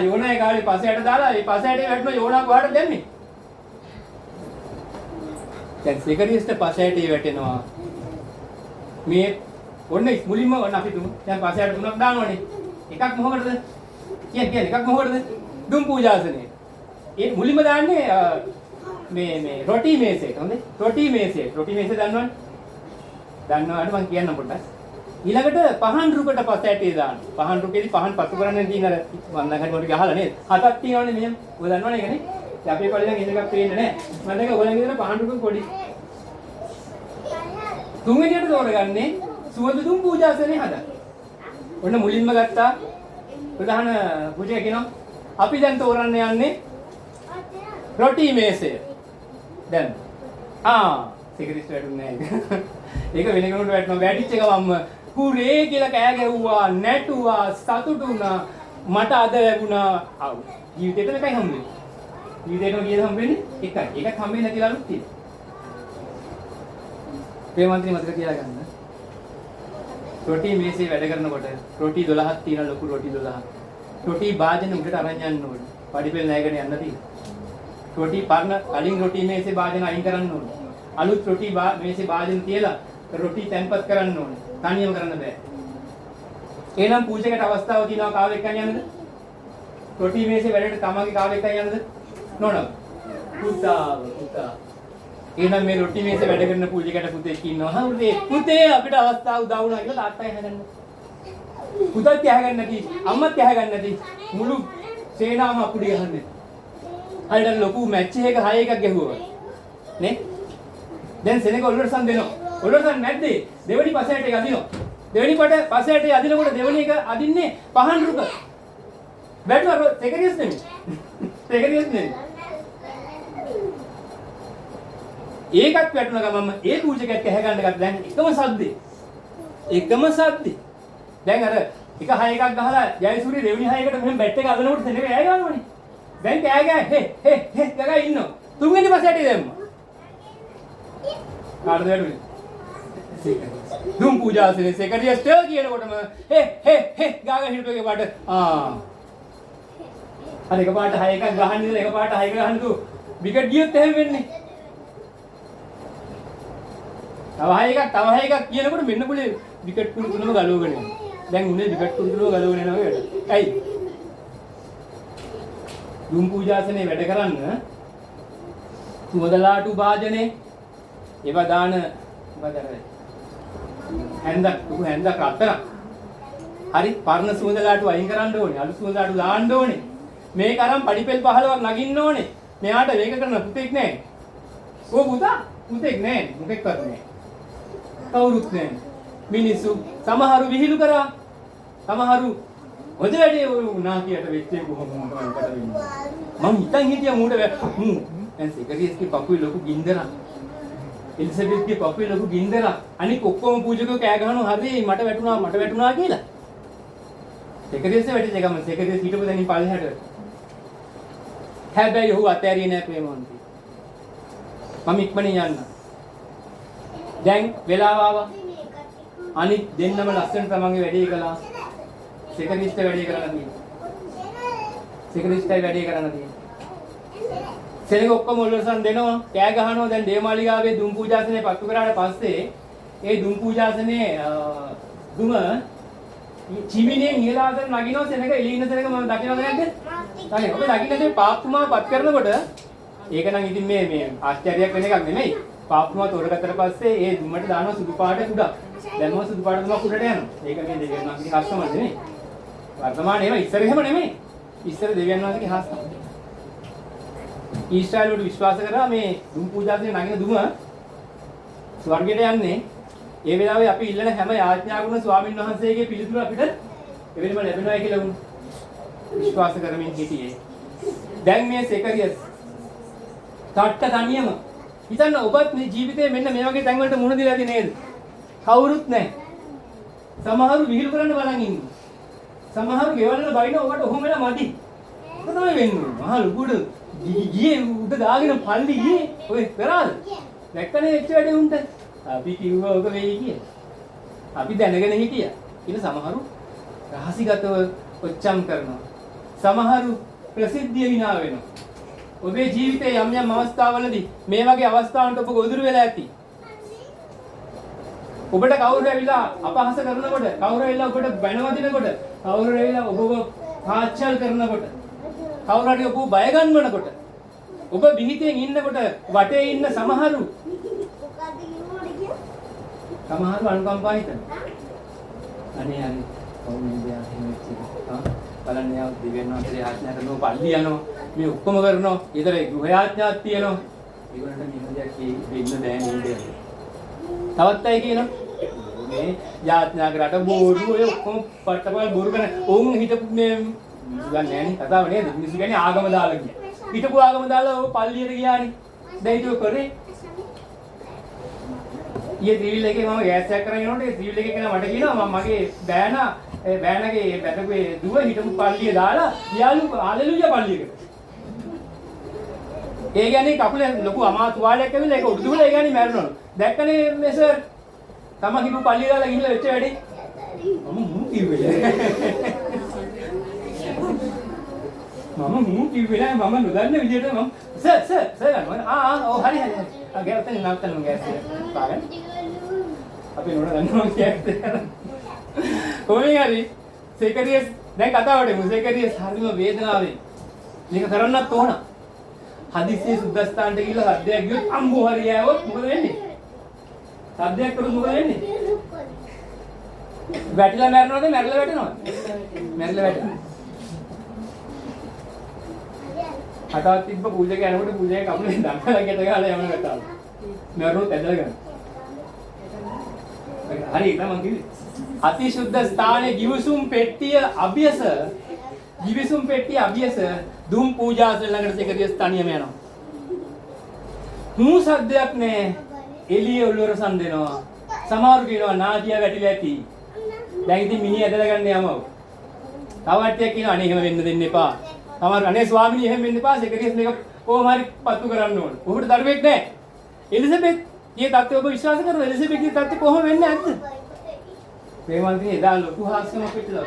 යෝනාගේ කාලේ පසයට දාලා ඒ පසයට වැටුණ යෝනා කොහාටද දැම්මේ? දැන් සෙකරියස්ට පසයට වැටෙනවා. මේ ඔන්න මුලින්ම ඔන්න අපි තුමු. දැන් පසයට තුනක් දානවනේ. එකක් මොකටද? කියන්නේ එකක් මොකටද? දුම් පූජාසනේ. ඒ මුලින්ම දාන්නේ මේ රොටි මේසෙට. හොඳේ. රොටි මේසෙට. රොටි මේසෙ දන්නවනේ. දන්නවද මම කියන්නම් පොඩ්ඩක්. ඊළඟට පහන් රුකට පසයට දාන්න. පහන් රුකේදී පහන් පසු කරන්නේ තියෙන අර වන්දන හරි මොකද ගහලා නේද? හතක් තියෙනවනේ මෙහෙම. ඔය දන්නවනේ ඒකනේ. දැන් අපේ පොළේ නම් ඉන්නකක් පේන්නේ නැහැ. මම දැන් ඔයගොල්ලන්ගේ විතර පහන් රුක පොඩි. තුන්වෙනියට තෝරගන්නේ සුවඳ දුම් පූජාසනේ හදන්න. ඔන්න මුලින්ම ගත්තා ප්‍රධාන පූජක කියනවා අපි දැන් තෝරන්න යන්නේ රොටි මේසය. දැන් සිගරිට් වැටුන්නේ නැහැ. ඒක වෙන කෙනෙකුට වැටෙනවා. වැටිච්ච ගමන්ම කුරේ කියලා කෑ ගැහුවා, නැටුවා, සතුටු වුණා. මට අද ලැබුණා. ජීවිතේට එකයි හම්බෙන්නේ. ජීවිතේටම කීයද හම්බෙන්නේ? එකයි. ඒකත් හම්බෙන්නේ නැතිලාලුත් තියෙනවා. ප්‍රේමන්ත්‍රි මතක තියාගන්න. රොටි මේසේ වැඩ කරනකොට රොටි 12ක් තියෙන ලොකු රොටි 12ක්. රොටි භාජන උඩට අරන් යන්න ඕනේ. පඩිපෙළ නැගගෙන යන්න තියෙනවා. රොටි පරණ කලින් රොටි මේසේ භාජන අයින් කරන්න ඕනේ. අලුත් රොටි මේසේ භාජන තියලා රොටි තැන්පත් කරන්න ඕනේ. තනියම කරන්න බෑ. එහෙනම් පූජකයට අවස්ථාව තියෙනවා කාව එක්කන් යන්නද? රොටි මේසේ වැඩට තමන්ගේ කාව එක්කන් යන්නද? නෝනා. පුතා. එහෙනම් මේ රොටි මේසේ වැඩ කරන පූජකයට පුතෙක් ඉන්නවා. පුතේ අපිට අවස්ථාව උදා වුණා කියලා තාත්තා යහගන්න. පුතත් යහගන්න නැති, අම්මත් යහගන්න නැති මුළු සේනාවම අපුඩි ගහන්නේ. හරියට ලොකු මැච් එකක 6 එකක් ගැහුවා. නේ? දැන් සෙනග ඔල්ලරසන් දෙනවා. ඔල්ලරසන් නැද්දේ? දෙවෙනි පසයට එක අදිනවා. දෙවෙනි පසයට අදිනකොට දෙවෙනි එක අදින්නේ පහන් රුක. වැටුණා සෙකරියස් නෙමෙයි. සෙකරියස් නෙමෙයි. ඒකත් වැටුණ ගමන්ම ඒ පූජකයෙක් ඇහැ ගන්න ගත්ත දැන් එකම සද්දේ. දැන් අර එක 6 එකක් ගහලා ජයසූරිය දෙවෙනි 6 එකට මෙහෙම බැට් එක අදනකොට සෙනග ඇය ගන්නවනේ. දැන් කෑ හේ ගගා ඉන්නවා. තුන්වෙනි පසයට දැම්මා. කාටද වැටුනේ? දුම් පූජාසනේ සෙකරියස්ට කියනකොටම හේ ගාගා හිටපෙගේ පාට අර එකපාරට 6 එකක් ගහන්න ඉඳලා එකපාරට 6 එක ගහන්න තු විකට් ගියොත් එහෙම වෙන්නේ. තව 6 එකක් කියනකොට මෙන්න පුලේ විකට් තුනම ගලවගෙන යනවා. දැන් උනේ විකට් තුනම ගලවගෙන යනවා වේට. ඇයි? දුම් පූජාසනේ වැඩ කරන්න සුවඳලාටු වාදනේ ඒවා දාන බදරයි. හැන්දක් අතරක්. හරි පරණ සුවඳලාටු අයින් කරන්න ඕනේ. අලු සුවඳලාටු දාන්න ඕනේ. මේක අරන් පඩිපෙල් 15ක් නගින්න ඕනේ. මෙයාට වේග කරන පුතෙක් නැහැ. ඕ පුතා පුතෙක් නැහැ. මොකෙක්වත් නැහැ. කවුරුත් නැහැ. මිනිස්සු සමහරු විහිළු කරා. සමහරු හොඳ වැඩේ වුණා කියට වෙච්චේ කොහොමද මට වෙන්නේ. මම හිතන් හිටියා මූට දැන් සෙක්‍රටරිස්ගේ පපුවේ ලොකු ගින්දරක්. එලිසබෙත්ගේ පපුවේ ලොකු ගින්දරක්. අනික ඔක්කොම පූජකයෝ කෑ ගහනවා හරි මට වැටුණා කියලා. සෙක්‍රටරිස්සේ වැටිච්ච ගමන් සෙක්‍රටරිස් හිටපු දැනින් පල්ලෙහාට. හැබැයි ඔහු අතෑරියේ නෑ ප්‍රේමවන්තී. මම ඉක්මනින් යන්න. දැන් වෙලාව ආවා. අනිත් දෙන්නම ලස්සන තමන්ගේ වැඩේ කළා. සෙක්‍රටරිස්ට වැඩේ කරන්න තියෙනවා. සෙක්‍රටරිස්ටයි වැඩේ කරන්න තියෙනවා. සෙනඟ ඔක්කොම ඔල්ලසන් දෙනවා. කෑ ගහනවා. දැන් දේමාලිගාවේ දුම් පූජාසනේ පත්තු කරාට පස්සේ ඒ දුම් පූජාසනේ දුම චිමිනේ නිලාදර නගිනවා සෙනඟ එළින සෙනඟ මම දකින්නවද නැද්ද? හරි. ඔබ දකින්නේ පාප්තුමා පත් කරනකොට ඒක නම් ඉතින් මේ ආශ්චර්යයක් වෙන එකක් නෙමෙයි. පාප්තුමා තෝරගත්තට පස්සේ ඒ දුමට දානවා සුදු පාට කුඩක්. දැන්ම සුදු පාට දුම කුඩට යනවා. ඒක මේ දෙවියන් වහන්සේගේ හස්තම නෙමෙයි. වර්තමානයේ ඒවා ඉස්සර එහෙම නෙමෙයි. ඉස්සර දෙවියන් වහන්සේගේ හස්තම. ඊශ්‍රායල් වලට විශ්වාස කරා මේ දුම් පූජාසනේ නගින දුම ස්වර්ගයට යන්නේ. ඒ වෙලාවේ අපි ඉල්ලන හැම යාඥාගුණ ස්වාමින් වහන්සේගේ පිළිතුර අපිට එවෙලම ලැබෙනවා කියලා උන් විශ්වාස කරමින් හිටියේ. දැන් මේ සෙකරියස් තාට්ට තනියම හිතන්න ඔබත් මේ ජීවිතේ මෙන්න මේ වගේ තැන් වලට මුහුණ දීලා ඇති නේද? කවුරුත් නැහැ. සමහරු විහිළු කරන්න බලන් ඉන්නවා. සමහරු ගෙවල් වල බයින ඔබට ඔහොම වෙලා මදි. මොකද වෙන්නේ? මහලු කුඩ ගියේ උඩ දාගෙන පල්ලි ගියේ. ඔය කරාද? දැක්කනේ එච්ච වැඩේ උන්ට. අපි කිව්වා ඔක වෙයි කියලා. අපි දැනගෙන හිටියා. ඉතින් සමහරු රහසිගතව ඔච්චම් කරනවා. සමහරු ප්‍රසිද්ධිය විනා වෙනවා. ඔබේ ජීවිතයේ යම් යම් අවස්ථාවලදී මේ වගේ අවස්ථාවන්ට ඔබ ගොදුරු වෙලා ඇති. ඔබට කවුරු ඇවිල්ලා අපහාස කරනකොට, කවුරු ඇවිල්ලා ඔබට බැනවදිනකොට, කවුරු ඇවිල්ලා ඔබව පාච්චල් කරනකොට, කවුරු හරි ඔබව බය ගන්නවනකොට, ඔබ විහිතෙන් ඉන්නකොට වටේ ඉන්න සමහරු අනුකම්පා හිතන. අනේ කවුරුද එහෙම වෙච්ච බලන්න යා දිවෙන්න අතරේ ආඥා කරනවා පල්ලි යනවා මේ ඔක්කොම කරනවා ඊතර ගෘහ ආඥාවක් තියෙනවා ඒගොල්ලන්ට මෙහෙම දෙයක් වෙන්න බෑ නේද තවත් අය කියනවා මේ යාඥා කරාට බෝරු ඔය ඔක්කොම පට්ටපල් බෝරු කරන ඕන් හිටපු මේ ගන්න නෑනේ කතාව නේද මිනිස්සු කියන්නේ ආගම දාලා ගියා හිටපු ආගම දාලා ඔය පල්ලියට ගියානේ දැන් ඒක කරේ ඊයේ ත්‍රිවිල් එකේ මම ගෑස් එකක් කරගෙන යනකොට ඒ ත්‍රිවිල් එකේ කෙනා මට කියනවා මම මගේ බෑනගේ බැටකුවේ දුව හිටපු පල්ලිය දාලා යාළු හලෙලුයා පල්ලියකට. ඒ කියන්නේ කකුලේ ලොකු අමාතු වාලයක් ඇවිල්ලා ඒක උඩු දුවලා ඒ කියන්නේ මැරෙනවලු. දැක්කනේ මේ සර් තමන් හිටපු පල්ලිය දාලා ගිහිල්ලා වෙච්ච වැඩේ. මම මූ කිව්වේ. මම නොදන්න විදියට මම සර් ඔව් හරි ගෑවතන නවත්තන්න ගෑස් එක පාගන්න. අපි නෝන දන්නවා කියන්නේ. කොහේ හරි සෙකරියස් දැන් කතාවට එමු සෙකරියස් හරිම වේදනාවෙන් මේක කරන්නත් ඕන හදිස්සියේ සුද්දස්ථානට ගිහලා සද්දයක් ගියොත් අම්බෝ හරි යවොත් මොකද වෙන්නේ සද්දයක් කරොත් මොකද වෙන්නේ වැටිලා මැරෙනවද මැරිලා වැටෙනවා හටවත් තිබ්බ පූජක යනකොට පූජකයා කකුලෙන් දඟලලා ගැට ගහලා යන කතාව මැරුණොත් ඇදලා ගන්න හරි ඒක මම කිව්වේ අතිශුද්ධ ස්ථානයේ ගිවිසුම් පෙට්ටිය අභියස දුම් පූජාසන ළඟට සෙකරියස් තනියම යනවා. මූ සද්දයක් නැහැ. එළිය ඔල්ලරසන් දෙනවා. සමහරු කියනවා නාදියා වැටිලා ඇති. දැන් ඉතින් මිනිහ ඇදලා ගන්න යමව. තව කට්ටියක් කියනවා අනේ එහෙම වෙන්න දෙන්න එපා. සමහරු අනේ ස්වාමිනී එහෙම වෙන්න එපා සෙකරියස් මේක කොහොම හරි පත්තු කරන්න ඕන. ඔහුට දරුවෙක් නැහැ. එලිසබෙත් ඊයේ තත්ත්වය ඔබ විශ්වාස කරනවා එලිසබෙත්ගේ තත්ත්වය කොහොම වෙන්නේ නැද්ද? ප්‍රේමවන්තනේ එදා ලොකු හාස්‍යමක් පිටලා.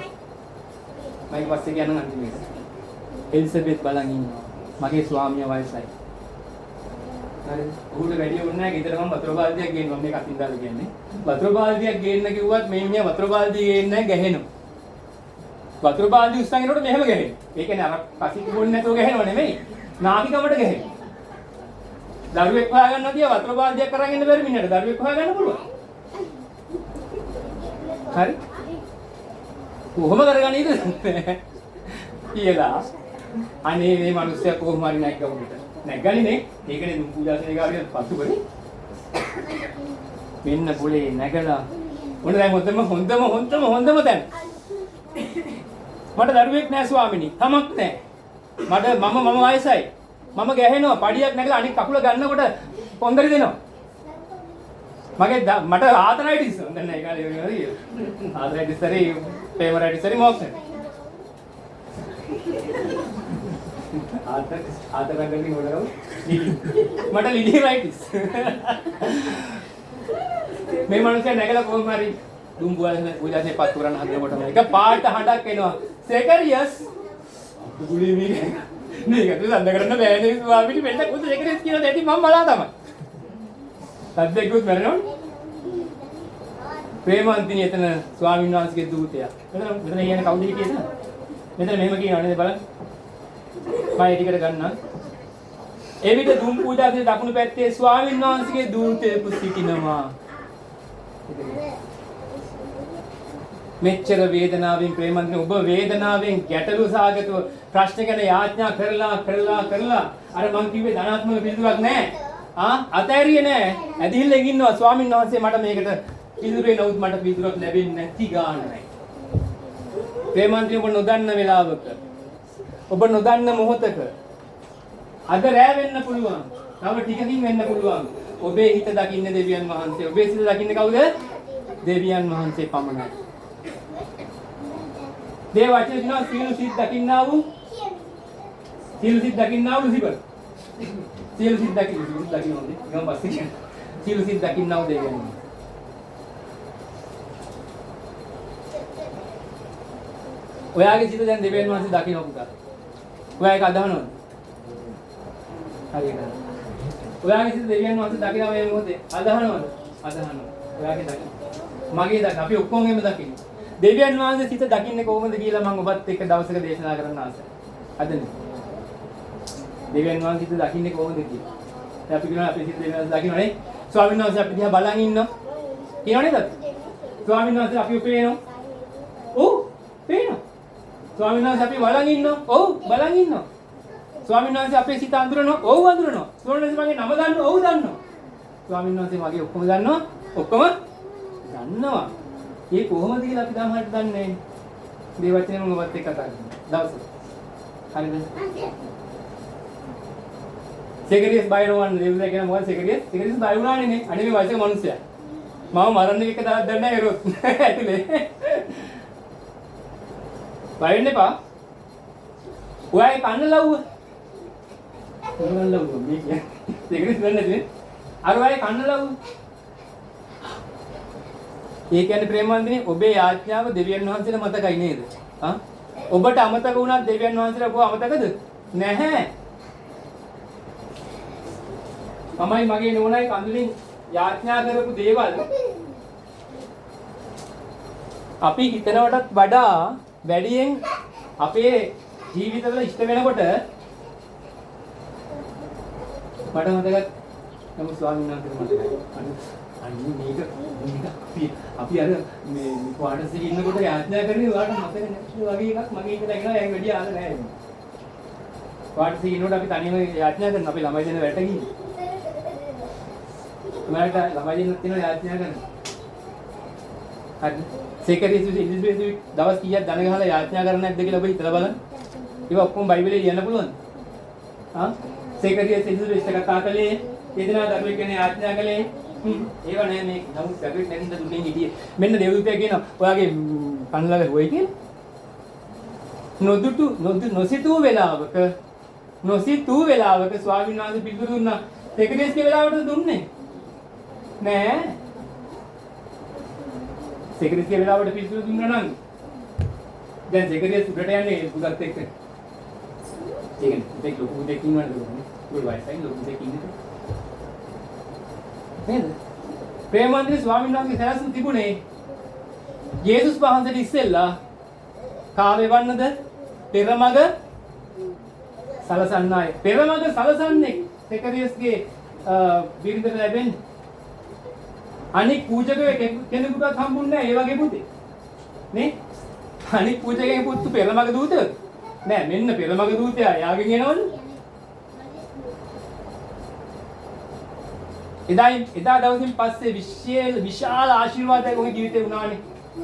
මම පස්සේ කියන්නම් අන්තිමේට. එලිසබෙත් බලන් ඉන්නවා. මගේ ස්වාමියා වයසයි. හරිද? උහුට වැඩි වුණ නැහැ. ගෙදර මම වතුර බාල්දියක් ගේනවා. මේක අතින් දාලා කියන්නේ. වතුර බාල්දියක් ගේන්න කිව්වත් මේ මිනිහා වතුර බාල්දිය ගේන්නේ නැහැ ගැහෙනවා. වතුර බාල්දිය උස්සන් යනකොට මෙහෙම ගැහෙනවා. ඒ කියන්නේ අර කසික් බොන්නේ නැතුව ගැහෙනව නෙමෙයි. නාකිකමට ගැහෙනවා. දරුවෙක් හොයාගන්න තියා වතුර බාල්දියක් කරන් ඉන්න බැරි මිනිහට දරුවෙක් හොයාගන්න පුළුවන්. හරි? කොහොම කරගන්නේද? කියලා. අනේ මේ මිනිස්සයා කොහොම හරි නැග්ගා උඩට. නැග්ගනේ නේ. ඒකනේ දුම් පූජාසනේ ගාවියට පත්තු කරේ. මෙන්න පොලේ නැගලා. ඔන්න දැන් හොඳම දැන්. මට දරුවෙක් නෑ ස්වාමිනී. තමක් නෑ. මම වයසයි. මම ගැහෙනවා. පඩියක් නැගලා අනිත් කකුල ගන්නකොට පොන්දරි දෙනවා. මට ආතරයිටිස් දැන් නෑ කාලේ වෙනවා. ආතරයිටිස් හරි පේමරයිටිස් හරි මොකක්ද? ආතරගන්නේ මොනවද? මට ලිඩිරයිටිස්. මේ මනුස්සයා නැගලා කොහොම හරි දුම් පූජාසේ පත් කරන්න හදනකොටම එක පාට හඬක් එනවා. සෙකරියස් ගුලි මේක සඳ කරන්න බෑනේ ස්වාමීනි මෙන්න කොහොමද සෙකරියස් කියලා දැටි මම බලා තමයි. සද්දෙකුත් මරනවා. ප්‍රේමන්තිනි එතන ස්වාමීන් වහන්සේගේ දූතයා. මෙතන කියන්නේ කවුද හිටියේද? මෙතන මෙහෙම කියනවා නේද බලන්න. මම ඒ ටිකට ගන්නම්. එවිට දුම් පූජාසේ දකුණු පැත්තේ ස්වාමීන් වහන්සේගේ දූතයෙකු සිටිනවා. මෙච්චර වේදනාවෙන් ප්‍රේමන්තිනි ඔබ වේදනාවෙන් ගැටලු සාගතව ප්‍රශ්න ගැන යාඥා කරලා අර මං කිව්වේ ධනාත්මක පිළිතුරක් නැහැ. අතෑරියේ නැහැ. ඇදිල්ලෙන් ඉන්නවා ස්වාමීන් වහන්සේ මට මේකට පිළිතුරේ නවුත් මට පිළිතුරක් ලැබෙන්නේ නැති ගානයි. ප්‍රේමන්තිනි ඔබ නොදන්න වෙලාවක ඔබ නොදන්න මොහොතක අද රැ වෙන්න පුළුවන්. තව ටිකකින් වෙන්න පුළුවන්. ඔබේ හිත දකින්නේ දෙවියන් වහන්සේ. ඔබේ සිත දකින්නේ කවුද? දෙවියන් වහන්සේ පමණයි. දේව වචනේ දිනවා සීල සිත් දකින්නා වූ ලිසිබර්. සීල සිත් දකින්නෝනේ. ගම පස්සේ සීල සිත් දකින්නා වූ දෙවියන්. ඔයාගේ සිත දැන් දෙවියන් වහන්සේ දකින්න පුතා. ඔයා ඒක අදහනවද? හරියට. ඔයාගේ සිත දෙවියන් වහන්සේ දකිනවා මේ මොහොතේ අදහනවද? අදහනවා. ඔයාගේ දකින්න. මගේ දකින්න. අපි ඔක්කොම එහෙම දකින්න. දෙවියන් වහන්සේ සිත දකින්නේ කොහොමද කියලා මම ඔබත් එක්ක දවසක දේශනා කරන්න ආසයි. අදනේ. දෙවියන් වහන්සේ සිත දකින්නේ කොහොමද කියලා. දැන් අපි කියනවා අපි සිත දෙවියන් වහන්සේ දකින්නනේ. ස්වාමීන් වහන්සේ අපි දිහා බලන් ඉන්නවා. කියනව නේද? ස්වාමීන් වහන්සේ අපිව පේනවා. ඔව් පේනවා. ස්වාමීන් වහන්සේ අපි බලන් ඉන්නවා. ඔව් බලන් ඉන්නවා. ස්වාමීන් වහන්සේ අපේ සිත අඳුරනවා. ඔව් අඳුරනවා. ස්වාමීන් වහන්සේ මගේ නම දන්නවා. ඔව් දන්නවා. ස්වාමීන් වහන්සේ මගේ ඔක්කොම දන්නවා. ඔක්කොම දන්නවා. ඒ කොහොමද කියලා අපි තාමත් දන්නේ නැහැ. මේ වචනේ මම ඔබත් එක්ක කතා කරනවා. දවසක. හරිද? සෙක්‍රටරිස් බයිනෝවන් දෙවියන් කියන මොකද සෙක්‍රටරිස්? සෙක්‍රටරිස් බයි වුණානේ නේ. අනේ මේ වයසක මිනිස්සයා. මම මරන්න එක දාලා දැන් නැහැ ඒරොත්. ඇතුලේ. බයි වෙන්න එපා. ඔයයි කන්න ලව්ව. මොනවද ලව්ව මේ කියන්නේ? සෙක්‍රටරිස් වෙන්නේ නැතිනේ. අර ඔයයි කන්න ලව්ව. ඒ කියන්නේ ප්‍රේමවන්තනි ඔබේ යාඥාව දෙවියන් වහන්සේට මතකයි නේද? ඔබට අමතක වුණත් දෙවියන් වහන්සේට ඔබ අමතකද? නැහැ. මමයි මගේ නෝනයි කඳුලින් යාඥා කරපු දේවල් අපි හිතනවටත් වඩා වැඩියෙන් අපේ ජීවිතවල ඉෂ්ට වෙනකොට මට මතකයි නමුත් ස්වාමීන් වහන්සේට මතකයි. අනිත් මේක අපි අර මේ ක්වාටර්ස් එකේ ඉන්නකොට යාඥා කරන්නේ ඔයාලට මතක නැති වගේ එකක් මගේ හිතට ඇඟිලා ඒක වැඩි ආල නැහැ. ක්වාටර්ස් එකේ ඉන්නකොට අපි තනියම යාඥා කරන අපේ ළමයි දෙන වැට ගිහින්. ඔයාලට ළමයි දෙන්නත් තියෙනවා යාඥා කරන. හරි. සෙක්‍රටරිස් ඉලිස්බෙත් දවස් කීයක් දන ගහලා යාඥා කරන්නේ නැද්ද කියලා ඔබ හිතලා බලන්න. ඒක ඔක්කොම බයිබලයේ ලියන්න පුළුවන්. සෙක්‍රටරිස් ඉලිස්බෙත් කතා කළේ එදිනා දරුවෙක් ගැන යාඥා කළේ ඒව නෑ මේ නමුත් සැකෙත් නැතිද දුන්නේ හිටියේ මෙන්න දේවදූතයා කියනවා ඔයාගේ කන්ලල හොයි කියලා නොසිතූ වෙලාවක ස්වාමීන් වහන්සේ පිළිතුරු දුන්නා සෙක්‍රටරිස්ගේ වෙලාවට දුන්නේ නෑ සෙක්‍රටරිස්ගේ වෙලාවට පිළිතුරු දුන්නා නම් දැන් සෙක්‍රටරිස් උඩට යන්නේ පුතත් එක්ක ඒක නේ ලොකු දෙයක් ඉන්නවද දුන්නේ. ගොල් වයසයි ලොකු දෙයක් ඉන්නේ. නේද? ප්‍රේමන්ද්‍රී ස්වාමීන් වහන්සේ සැලසුම් තිබුණේ යේසුස් වහන්සේට ඉස්සෙල්ලා කාවේ වන්නද පෙරමග සලසන්න අය. පෙරමග සලසන්නේ සෙකරියස්ගේ බිරිඳට ලැබෙන්නේ. අනික් පූජකයෙක් කෙනෙකුටත් හම්බුන්නේ නැහැ ඒ වගේ පුතේ. නේ? අනික් පූජකයෙක් පුතු පෙරමග දූතයෙක්. නෑ මෙන්න පෙරමග දූතයා යාගෙන් එනවලු. එදා දවසින් පස්සේ විශාල ආශිර්වාදයක් ඔහුගේ ජීවිතේ වුණානේ.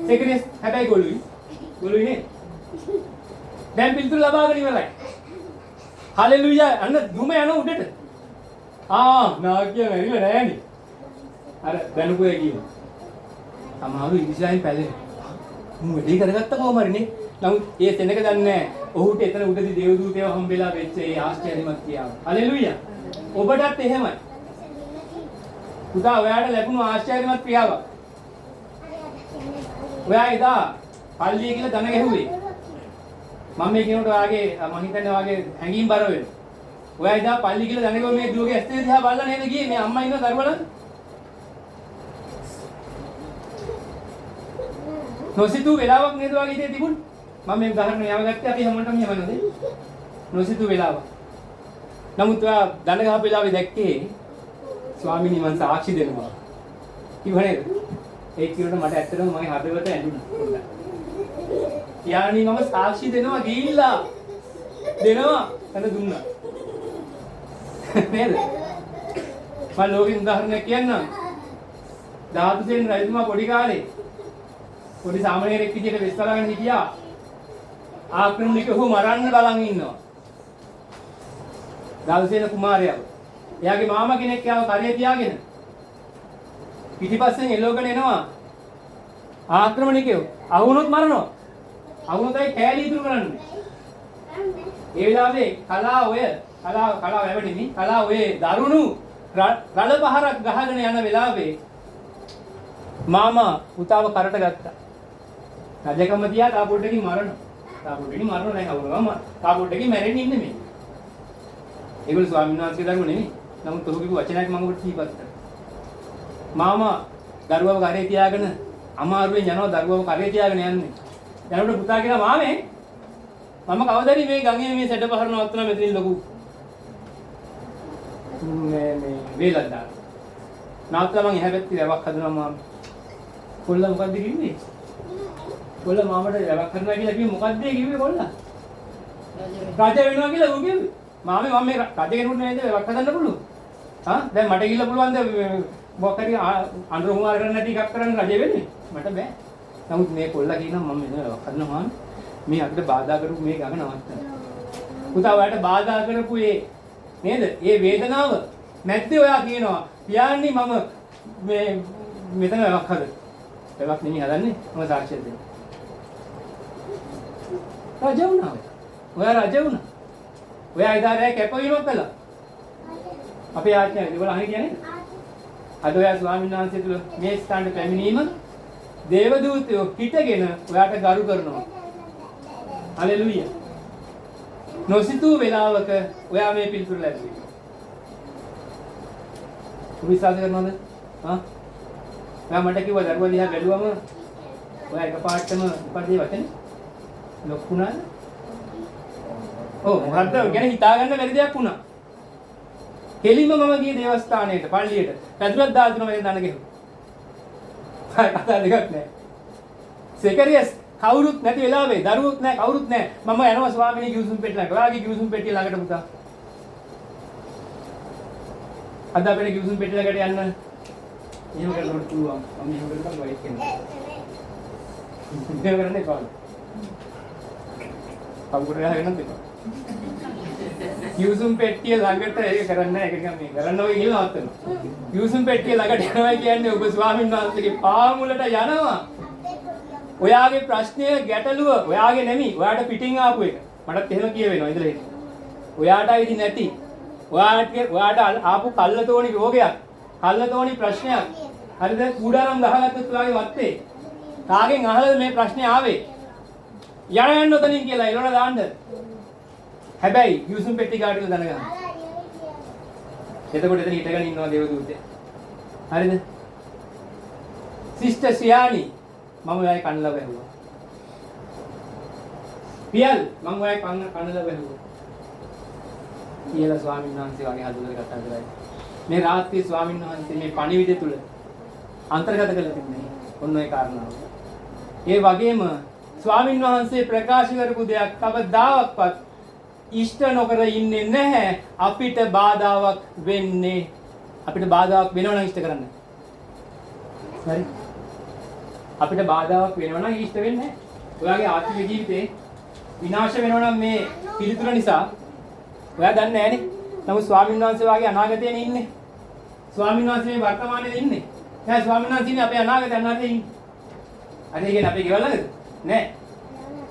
සෙකරියස් හැබැයි ගොළුයි නේ. දැන් පිළිතුරු ලබාගෙන ඉවරයි. හලෙලූයා අන්න දුම යන උඩට. නාකිය මැරිලා නෑනේ. අර දැනුකෝය කියනවා. සමහරු ඉරිසියෙන් පැලෙන. මම වැඩි කරගත්ත කොහොම හරි නේ. නමුත් ඒ තැනක දන්නේ නැහැ. ඔහුට එතන උඩදී දේවදූතයව හම්බෙලා වෙච්ච ඒ ආශ්චර්යමත් ක්‍රියාව. හලෙලූයා. ඔබටත් එහෙමයි. පුතා ඔයාට ලැබුණු ආශ්චර්යමත් ක්‍රියාවක්. ඔයා එදා පල්ලිය කියලා දන ගැහුවේ. මම මේ කියනකොට ඔයාගේ මම හිතන්නේ ඔයාගේ හැංගීම් බර වෙන. ඔයා එදා පල්ලිය කියලා දන ගැහුවා මේ දුවගේ ඇස් දෙක දිහා බලලා නේද ගියේ මේ අම්මා ඉන්න දරුවලන්. නොසිතූ වෙලාවක් නේද ඔයාගේ ඉතේ තිබුණේ. මම මේ උදාහරණ යවගත්තේ අපි හැමෝටම එහෙම නේද? නොසිතූ වෙලාවක්. නමුත් ඔයා දන ගහපු වෙලාවේ දැක්කේ ස්වාමීනි මං සාක්ෂි දෙනවා. කිව්වා නේද? ඒ කියනකොට මට ඇත්තටම මගේ හදවත ඇඬුණා. යානි මම සාක්ෂි දෙනවා ගිහිල්ලා. දෙනවා එතන දුන්නා. නේද? මම ලෝකෙ උදාහරණයක් කියන්නම්. ධාතුසේන රජතුමා පොඩි කාලේ පොඩි සාමණේරෙක් විදියට වෙස්වලාගෙන හිටියා. ආක්‍රමණිකව මරන්න බලන් ඉන්නවා. ධාතුසේන කුමාරයාව. එයාගේ මාමා කෙනෙක් යාව කරේ තියාගෙන පිටිපස්සෙන් එළවගෙන එනවා ආක්‍රමණිකයෝ අහුනොත් මරනවා අහුනොතයි කෑලි ඉතුරු කරන්නේ ඒ වෙලාවේ කලා වැවැඩෙමි කලා ඔය දරුණු රළ පහරක් ගහගෙන යන වෙලාවේ මාමා පුතාව කරට ගත්තා රජකම තියා තාපොඩ්ඩකින් මරනවා නැහැ කවුරුම තාපොඩ්ඩකින් මැරෙන්න ඉන්නේ මේ ඒගොල්ලෝ ස්වාමීන් වහන්සේ දරුවෝ නෙමෙයි නමුත් ඔහු කිව්ව වචනයක් මම ඔබට සිහිපත් කරනවා. මාමා දරුවව කරේ තියාගෙන අමාරුවෙන් යනවා දරුවව කරේ තියාගෙන යන්නේ. යනකොට පුතා කියනවා මාමේ මම කවදාද මේ ගඟේ මේ සැඩ පහර නවත්තන මෙතනින් ලොකු මේ වේලක් දාන. නවත්තලා මං එහා පැත්තේ වැවක් හදනවා මාමා. කොල්ලා මොකද්ද කිව්වේ? කොල්ලා මාමට වැවක් කරනවා කියලා කිව්වේ මොකද්ද කිව්වේ කොල්ලා? රජ වෙනවා කියලා ඌ කිව්වේ. මාමේ මම මේ රජ කෙනෙකුට නේද වැවක් හදන්න පුළුවන්. දැන් මට ගිහිල්ලා පුළුවන්ද මොකක් හරි අnder හුමාර කරන්න නැති එකක් කරන්න රජ වෙන්නේ මට බෑ. නමුත් මේ කොල්ලා කියනවා මම එනවා කරනවා මේ අපිට බාධා කරපු මේ ගඟ නවත්තන්න. පුතා ඔයාලට බාධා කරපු නේද? ඒ වේදනාව නැත්නම් ඔයා කියනවා පියාණනි මම මේ මෙතන වැවක් හද. වැවක් නෙමෙයි හදන්නේ මම සාක්ෂියක් දෙන්න. රජ වුණා. ඔයා රජ වුණා. ඔයා ඉදා රැ කැපවීමක් කළා. අපේ ආඥාව ඒවල අහන්නේ කියන්නේ අද ඔයා ස්වාමීන් වහන්සේ තුල මේ ස්ථානට පැමිණීම දේවදූතයෝ හිටගෙන ඔයාට ගරු කරනවා. හලෙලූයා. නොසිතූ වෙලාවක ඔයා මේ පිළිතුර ලැබුවේ. ඔබ විශ්වාස කරනවද? ඔයා මට කිව්වා දරුවා දිහා බැලුවම ඔයා එකපාරටම උපදී වචනේ ලොකුණාද? මොකද්ද? ගැන හිතාගන්න බැරි දෙයක් වුණා. කෙලින්ම මම ගියේ දේවස්ථානයට පල්ලියට පැදුරක් දාලා තුන මම දන ගෙහුවා. කතා දෙකක් නෑ. සෙකරියස් කවුරුත් නැති වෙලාවේ දරුවොත් නෑ කවුරුත් නෑ මම යනවා ස්වාමීනි කිව්සුම් පෙට්ටිය ළඟ. ඔයාගේ කිව්සුම් පෙට්ටිය ළඟට පුතා. අද අපේ කිව්සුම් පෙට්ටිය ළඟට යන්න. එහෙම කරනකොට පුළුවන්. මම එහෙම කරලා වයිට් කරනවා. එහෙම කරන්නේ කොහොමද? කවුරුර යහගෙන දෙපා. කිව්සුම් පෙට්ටිය ළඟට ඒක කරන්නේ නැහැ. ඒක නිකන් මේ කරන්න ඔය ගිහලා නවත්තනවා. කිව්සුම් පෙට්ටිය ළඟට යනවා කියන්නේ ඔබ ස්වාමීන් වහන්සේගේ පාමුලට යනවා. ඔයාගේ ප්‍රශ්නය ගැටලුව ඔයාගේ නෙමෙයි. ඔයාට පිටින් ආපු එක. මටත් එහෙම කියවෙනවා ඉඳලා හිටින්. ඔයාටයි ඉදි නැති. ඔයාට ආපු කල්ලතෝණි රෝගයක්. කල්ලතෝණි ප්‍රශ්නයක්. හරිද? කුඩාරම් ගහගත්තොත් ඔයාගේ වත්තේ. කාගෙන් අහලාද මේ ප්‍රශ්නේ ආවේ? යන්න ඔතනින් කියලා එළවන දාන්න. හැබැයි යුසුම් පෙට්ටි කාටිල දැනගන්න. එතකොට එතන හිටගෙන ඉන්නවා දේවදූතය. හරිද? සිස්ටර් සියානි මම ඔයාගේ කන්නලා වැහුවා. පියල් මම ඔයාගේ කන්නලා වැහුවා. කියලා ස්වාමීන් වහන්සේ වගේ හදුවල කතා කරලා. මේ රාත්‍රියේ ස්වාමීන් වහන්සේ මේ පණිවිඩය තුල අන්තර්ගත කළ තිබුණේ ඔන්න ඔය කාරණාව. ඒ වගේම ස්වාමීන් වහන්සේ ප්‍රකාශ කරපු දෙයක් කවදාවත් ඉෂ්ට නොකර ඉන්නේ නැහැ. අපිට බාධාවක් වෙන්නේ අපිට බාධාවක් වෙනවා නම් ඉෂ්ට කරන්න. හරි? අපිට බාධාවක් වෙනවා නම් ඉෂ්ට වෙන්නේ නැහැ. ඔයාගේ ආත්මික ජීවිතේ විනාශ වෙනවා නම් මේ පිළිතුර නිසා ඔයා දන්නේ නැහනේ. නමුත් ස්වාමීන් වහන්සේ වාගේ අනාගතයේ ඉන්නේ. ස්වාමීන් වහන්සේ මේ වර්තමානයේ ඉන්නේ. නෑ ස්වාමීන් වහන්සේ ඉන්නේ අපේ අනාගතය අනාගතයේ ඉන්නේ. අර ඒ කියන්නේ අපේ ගෙවල් ළඟද? නෑ.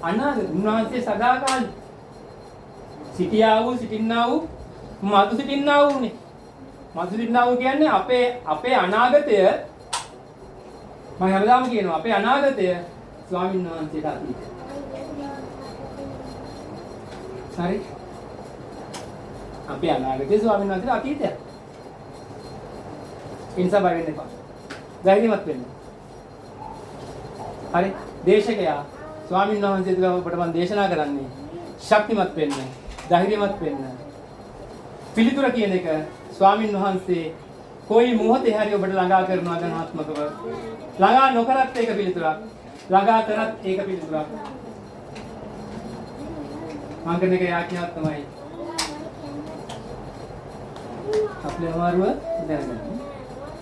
අනාගත උන්වහන්සේ සදාකාල සිටියා වූ සිටින්නා වූ මතු සිටින්නා වූනේ. මතු සිටින්නා වූ කියන්නේ අපේ අනාගතය මම හැමදාම කියනවා අපේ අනාගතය ස්වාමීන් වහන්සේට අතීතය. හරි? අපේ අනාගතය ස්වාමීන් වහන්සේට අතීතය. ඉන්සා බය වෙන්න එපා. ධෛර්යමත් වෙන්න. හරි? දේශකයා ස්වාමීන් වහන්සේ තුල ඔබට මම දේශනා කරන්නේ ශක්තිමත් වෙන්න, ධෛර්යමත් වෙන්න. පිළිතුර කියන එක ස්වාමීන් වහන්සේ කොයි මොහොතේ හරි ඔබට ළඟා කරනවා ධනාත්මකව. ළඟා නොකරත් ඒක පිළිතුරක්. ළඟා කරත් ඒක පිළිතුරක්. මම කරන එක යාඥාවක් තමයි. අපේ අමාරුව දැනගන්න.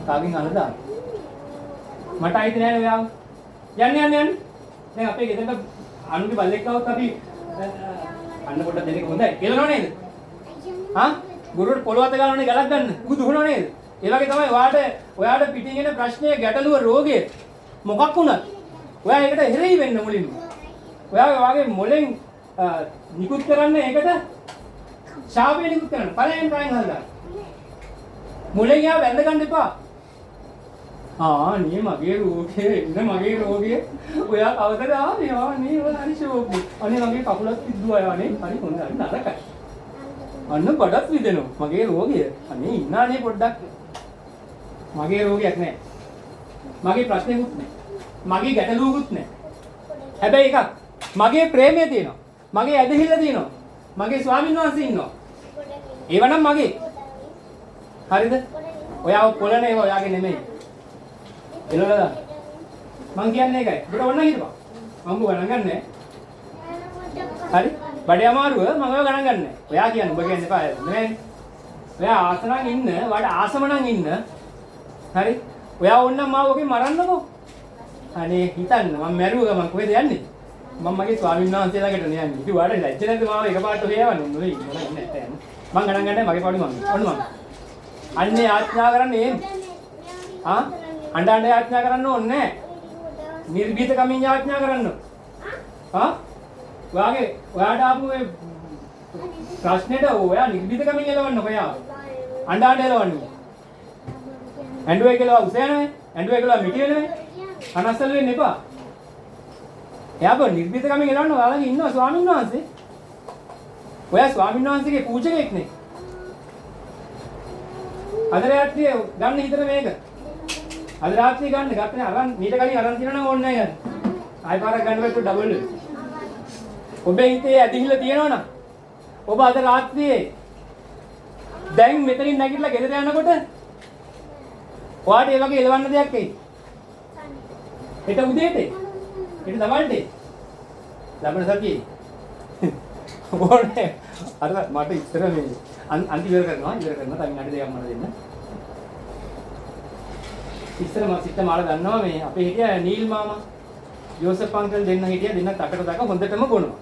කාගෙන් අහලා මට අයිති නැහැ ඔයාව. යන්න. දැන් අපේ ගෙදරට අනුගේ බල්ලෙක් આવුත් අපි අන්න පොඩ්ඩක් දෙන්න හොඳයි. එළනව නේද? හා? ගුරුවරට පොළොව අත ගන්නවනේ ගලක් ගන්න. උගු දුහනව නේද? ඒ වගේ තමයි ඔයාට පිටින් එන ප්‍රශ්නය, ගැටලුව, රෝගය මොකක් වුණත් ඔයා ඒකට හෙරෙයි වෙන්න මුලින්ම. ඔයාගේ මොලෙන් නිකුත් කරන්න ඒකට ශාපය නිකුත් කරන්න. පළයෙන් හදලා. මොලෙන් යා වැඳ ගන්න එපා. නේ මගේ රෝගේ ඉන්න මගේ රෝගේ ඔයා කවදද ආවේ? නේ ඔයා හරි ෂෝක්නේ. අනේ මගේ කකුලත් පිද්දුවා නේ. හරි හොඳයි නරකයි. අන්න බඩත් විදෙනවා. මගේ රෝගය. අනේ ඉන්නානේ පොඩ්ඩක්. මගේ රෝගයක් නැහැ. මගේ ප්‍රශ්නෙකුත් නැහැ. මගේ ගැටලුවකුත් නැහැ. හැබැයි එකක් මගේ ප්‍රේමය තියෙනවා. මගේ ඇදහිල්ල තියෙනවා. මගේ ස්වාමීන් වහන්සේ ඉන්නවා. ඒවනම් මගේ. හරිද? ඔයාව පොළන ඒවා ඔයාගේ නෙමෙයි. එළවලා මං කියන්නේ ඒකයි. ඔබට ඕන නම් හිටපන්. මම ගණන් ගන්නෑ. හරි? බඩේ අමාරුව මම ඔය ගණන් ගන්නෑ. ඔයා කියන්නේ ඔබ කියන්න එපා නෙමෙයි. ඔයා ආසනම් ඉන්න, ඔයාට ආසම නම් ඉන්න. හරි? ඔයා ඕනනම් මාව ඔකේ මරන්නකෝ. අනේ හිතන්න මම මැරුව ගමන් කොහෙද යන්නේ? මම මගේ ස්වාමීන් වහන්සේ ළඟට යන්නේ. ඉතින් ඔයාලට ලැජ්ජ නැද්ද මාව එකපාරට ඔය යවන්න ඕනේ. මොන ඉන්නේ නැත්තේ. මං ගණන් ගන්නෑ මගේ පාඩු මං. ඔන්න මං. අන්නේ ආඥා කරන්නේ අඬ යාඥා කරන්න ඕනේ නැහැ. නිර්භීත කමින් යාඥා කරන්න. ඔයාට ආපු මේ ප්‍රශ්නෙට ඔයා නිර්භීත කමින් එලවන්න ඔයා. අඬ එලවන්නේ. ඇඬුවේ කියලා උස යනවා. ඇඬුවේ කියලා මිටි වෙනවා. අනස්සල් වෙන්න එපා. එයාව නිර්භීත කමින් එලවන්න ඔයාලගේ ඉන්නවා ස්වාමීන් වහන්සේ. ඔයා ස්වාමීන් වහන්සේගේ පූජකයෙක් නේ. අද රාත්‍රියේ ගන්න හිතන මේක. අද රාත්‍රියේ ගන්න ගත්තනේ අරන් මීට කලින් අරන් තියනවා නම් ඕනේ නැහැ යන්න. ආයි පාරක් ගන්න බැලුවොත් ඩබල් වෙයි. ඔබේ හිතේ ඇදිහිල්ල තියෙනවා නම් ඔබ අද රාත්‍රියේ දැන් මෙතනින් නැගිටලා ගෙදර යනකොට ඔයාට ඒ වගේ එලවන්න දෙයක් එයි. හෙට උදේට හෙට දවල්ට ලබන සතියේ ඕනේ අර මට ඉතර මේ අන්ති ඉවර කරනවා තව විනාඩි දෙකක් මට දෙන්න. ඉස්සර මම සිත මාලා දන්නවා මේ අපේ හිටියා නීල් මාමා යෝසප් අංකල් දෙන්න හිටියා දෙන්න තකට දාක හොඳටම බොනවා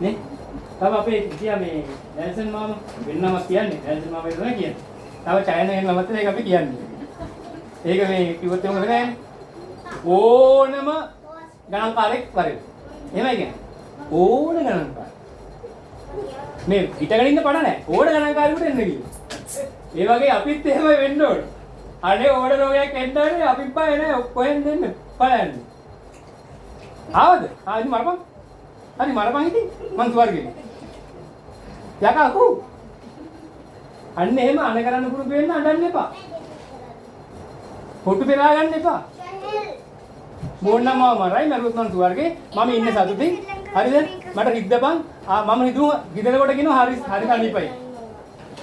නේ. තව අපේ හිටියා මේ නැල්සන් මාමා වෙන්නමක් කියන්නේ නැල්සන් මාමා වෙනවා කියන්නේ. තව චයන වෙන නමත් ඒක අපි කියන්නේ. ඒක මේ කිව්වොත් එහෙම කරන්නේ ඕනම ගණන්කාරයෙක් වරේ. එහෙමයි කියන්නේ. ඕන ගණන්කාරයෙක්. මේ හිටගෙන ඉන්න පණ නැහැ. ඕන ගණන්කාරයෙකුට එන්න කිව්වා. ඒ වගේ අපිත් එහෙම වෙන්න ඕනේ. අනේ ඕන රෝගයක් එන්නනේ අපිත් බය නැහැ. කොහෙන් දෙන්න බලන්න. ආවද? ආදි මරපන්. හරි මරපන් ඉතින්. මං ස්වර්ගෙට. යකා කෝ. අන්න එහෙම අන කරන්න පුරුදු වෙන්න අඬන්න එපා. හොටු පෙරා ගන්න එපා. මොන්නම මරයි මරුත් මං සුවර්ගේ මම ඉන්නේ සතුටින්. හරිද? මට රිද්දපන්. මම හිතුවා ගිදල කොට කියනවා හරි සනීපයි.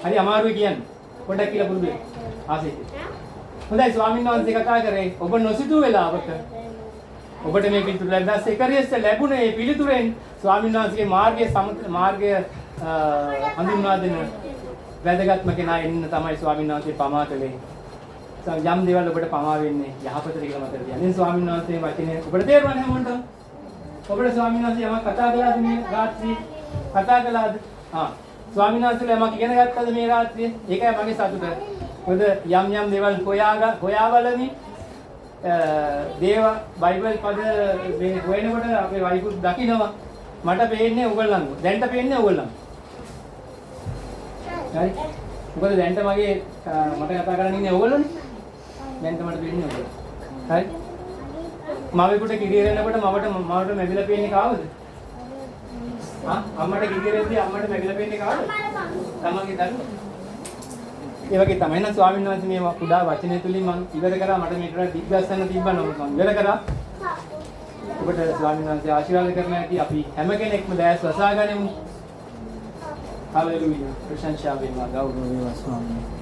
හරි අමාරුයි කියන්නේ. පොඩ්ඩක් කියලා පුරුදු වෙන්න. ආසෙත්. හොඳයි ස්වාමීන් වහන්සේ කතා කරේ ඔබ නොසිතූ වෙලාවක ඔබට මේ පිළිතුර ලැබුණා සෙකරියස් ලැබුණේ මේ පිළිතුරෙන් ස්වාමීන් වහන්සේගේ මාර්ගය හඳුන්වා දෙන වැදගත්ම කෙනා එන්න තමයි ස්වාමීන් වහන්සේ පමා කළේ. යම් දේවල් ඔබට පමා වෙන්නේ යහපතට කියලා මතක තියාගන්න. ස්වාමීන් වහන්සේ වචනේ ඔබට තේරුණා හැමෝටම. ඔබට ස්වාමීන් වහන්සේ යමක් කතා කළාද මේ රාත්‍රියේ? කතා කළාද? ස්වාමීන් වහන්සේලා යමක් ඉගෙන ගත්තද මේ රාත්‍රියේ? ඒකයි මගේ සතුට. මොකද යම් දේවල් හොයා බලමින් දේව බයිබල් පද මේ හොයනකොට අපේ වයිකුත් දකින්නවා. මට පේන්නේ ඕගොල්ලන්ව. දැන්ට පේන්නේ ඕගොල්ලන්ව. හරි. මොකද දැන්ට මගේ මට කතා කරන්න ඉන්නේ ඕගොල්ලෝනේ. දැන්ට මට පේන්නේ ඕගොල්ලෝ. හරි. මවෙකුට කිරියරෙනකොට මවට මැදිලා පේන්නේ කාවද? අම්මට කිරියරෙද්දී අම්මට මැදිලා පේන්නේ කාවද? තමන්ගේ දරුවා. ඒ වගේ තමයි නේද ස්වාමීන් වහන්සේ මේ කුඩා වචනය තුලින් මම ඉවර කරා මට මේකට දිග්ගස්සන්න තිබ්බා නමුත් මම ඉවර කරා. ඔබට ස්වාමීන් වහන්සේ ආශිර්වාද කරනවා ඇති අපි හැම කෙනෙක්ම දැස් වසා ගනිමු. හලෙලූයා. ප්‍රශංසා වේවා ගෞරව වේවා ස්වාමීන් වහන්සේ.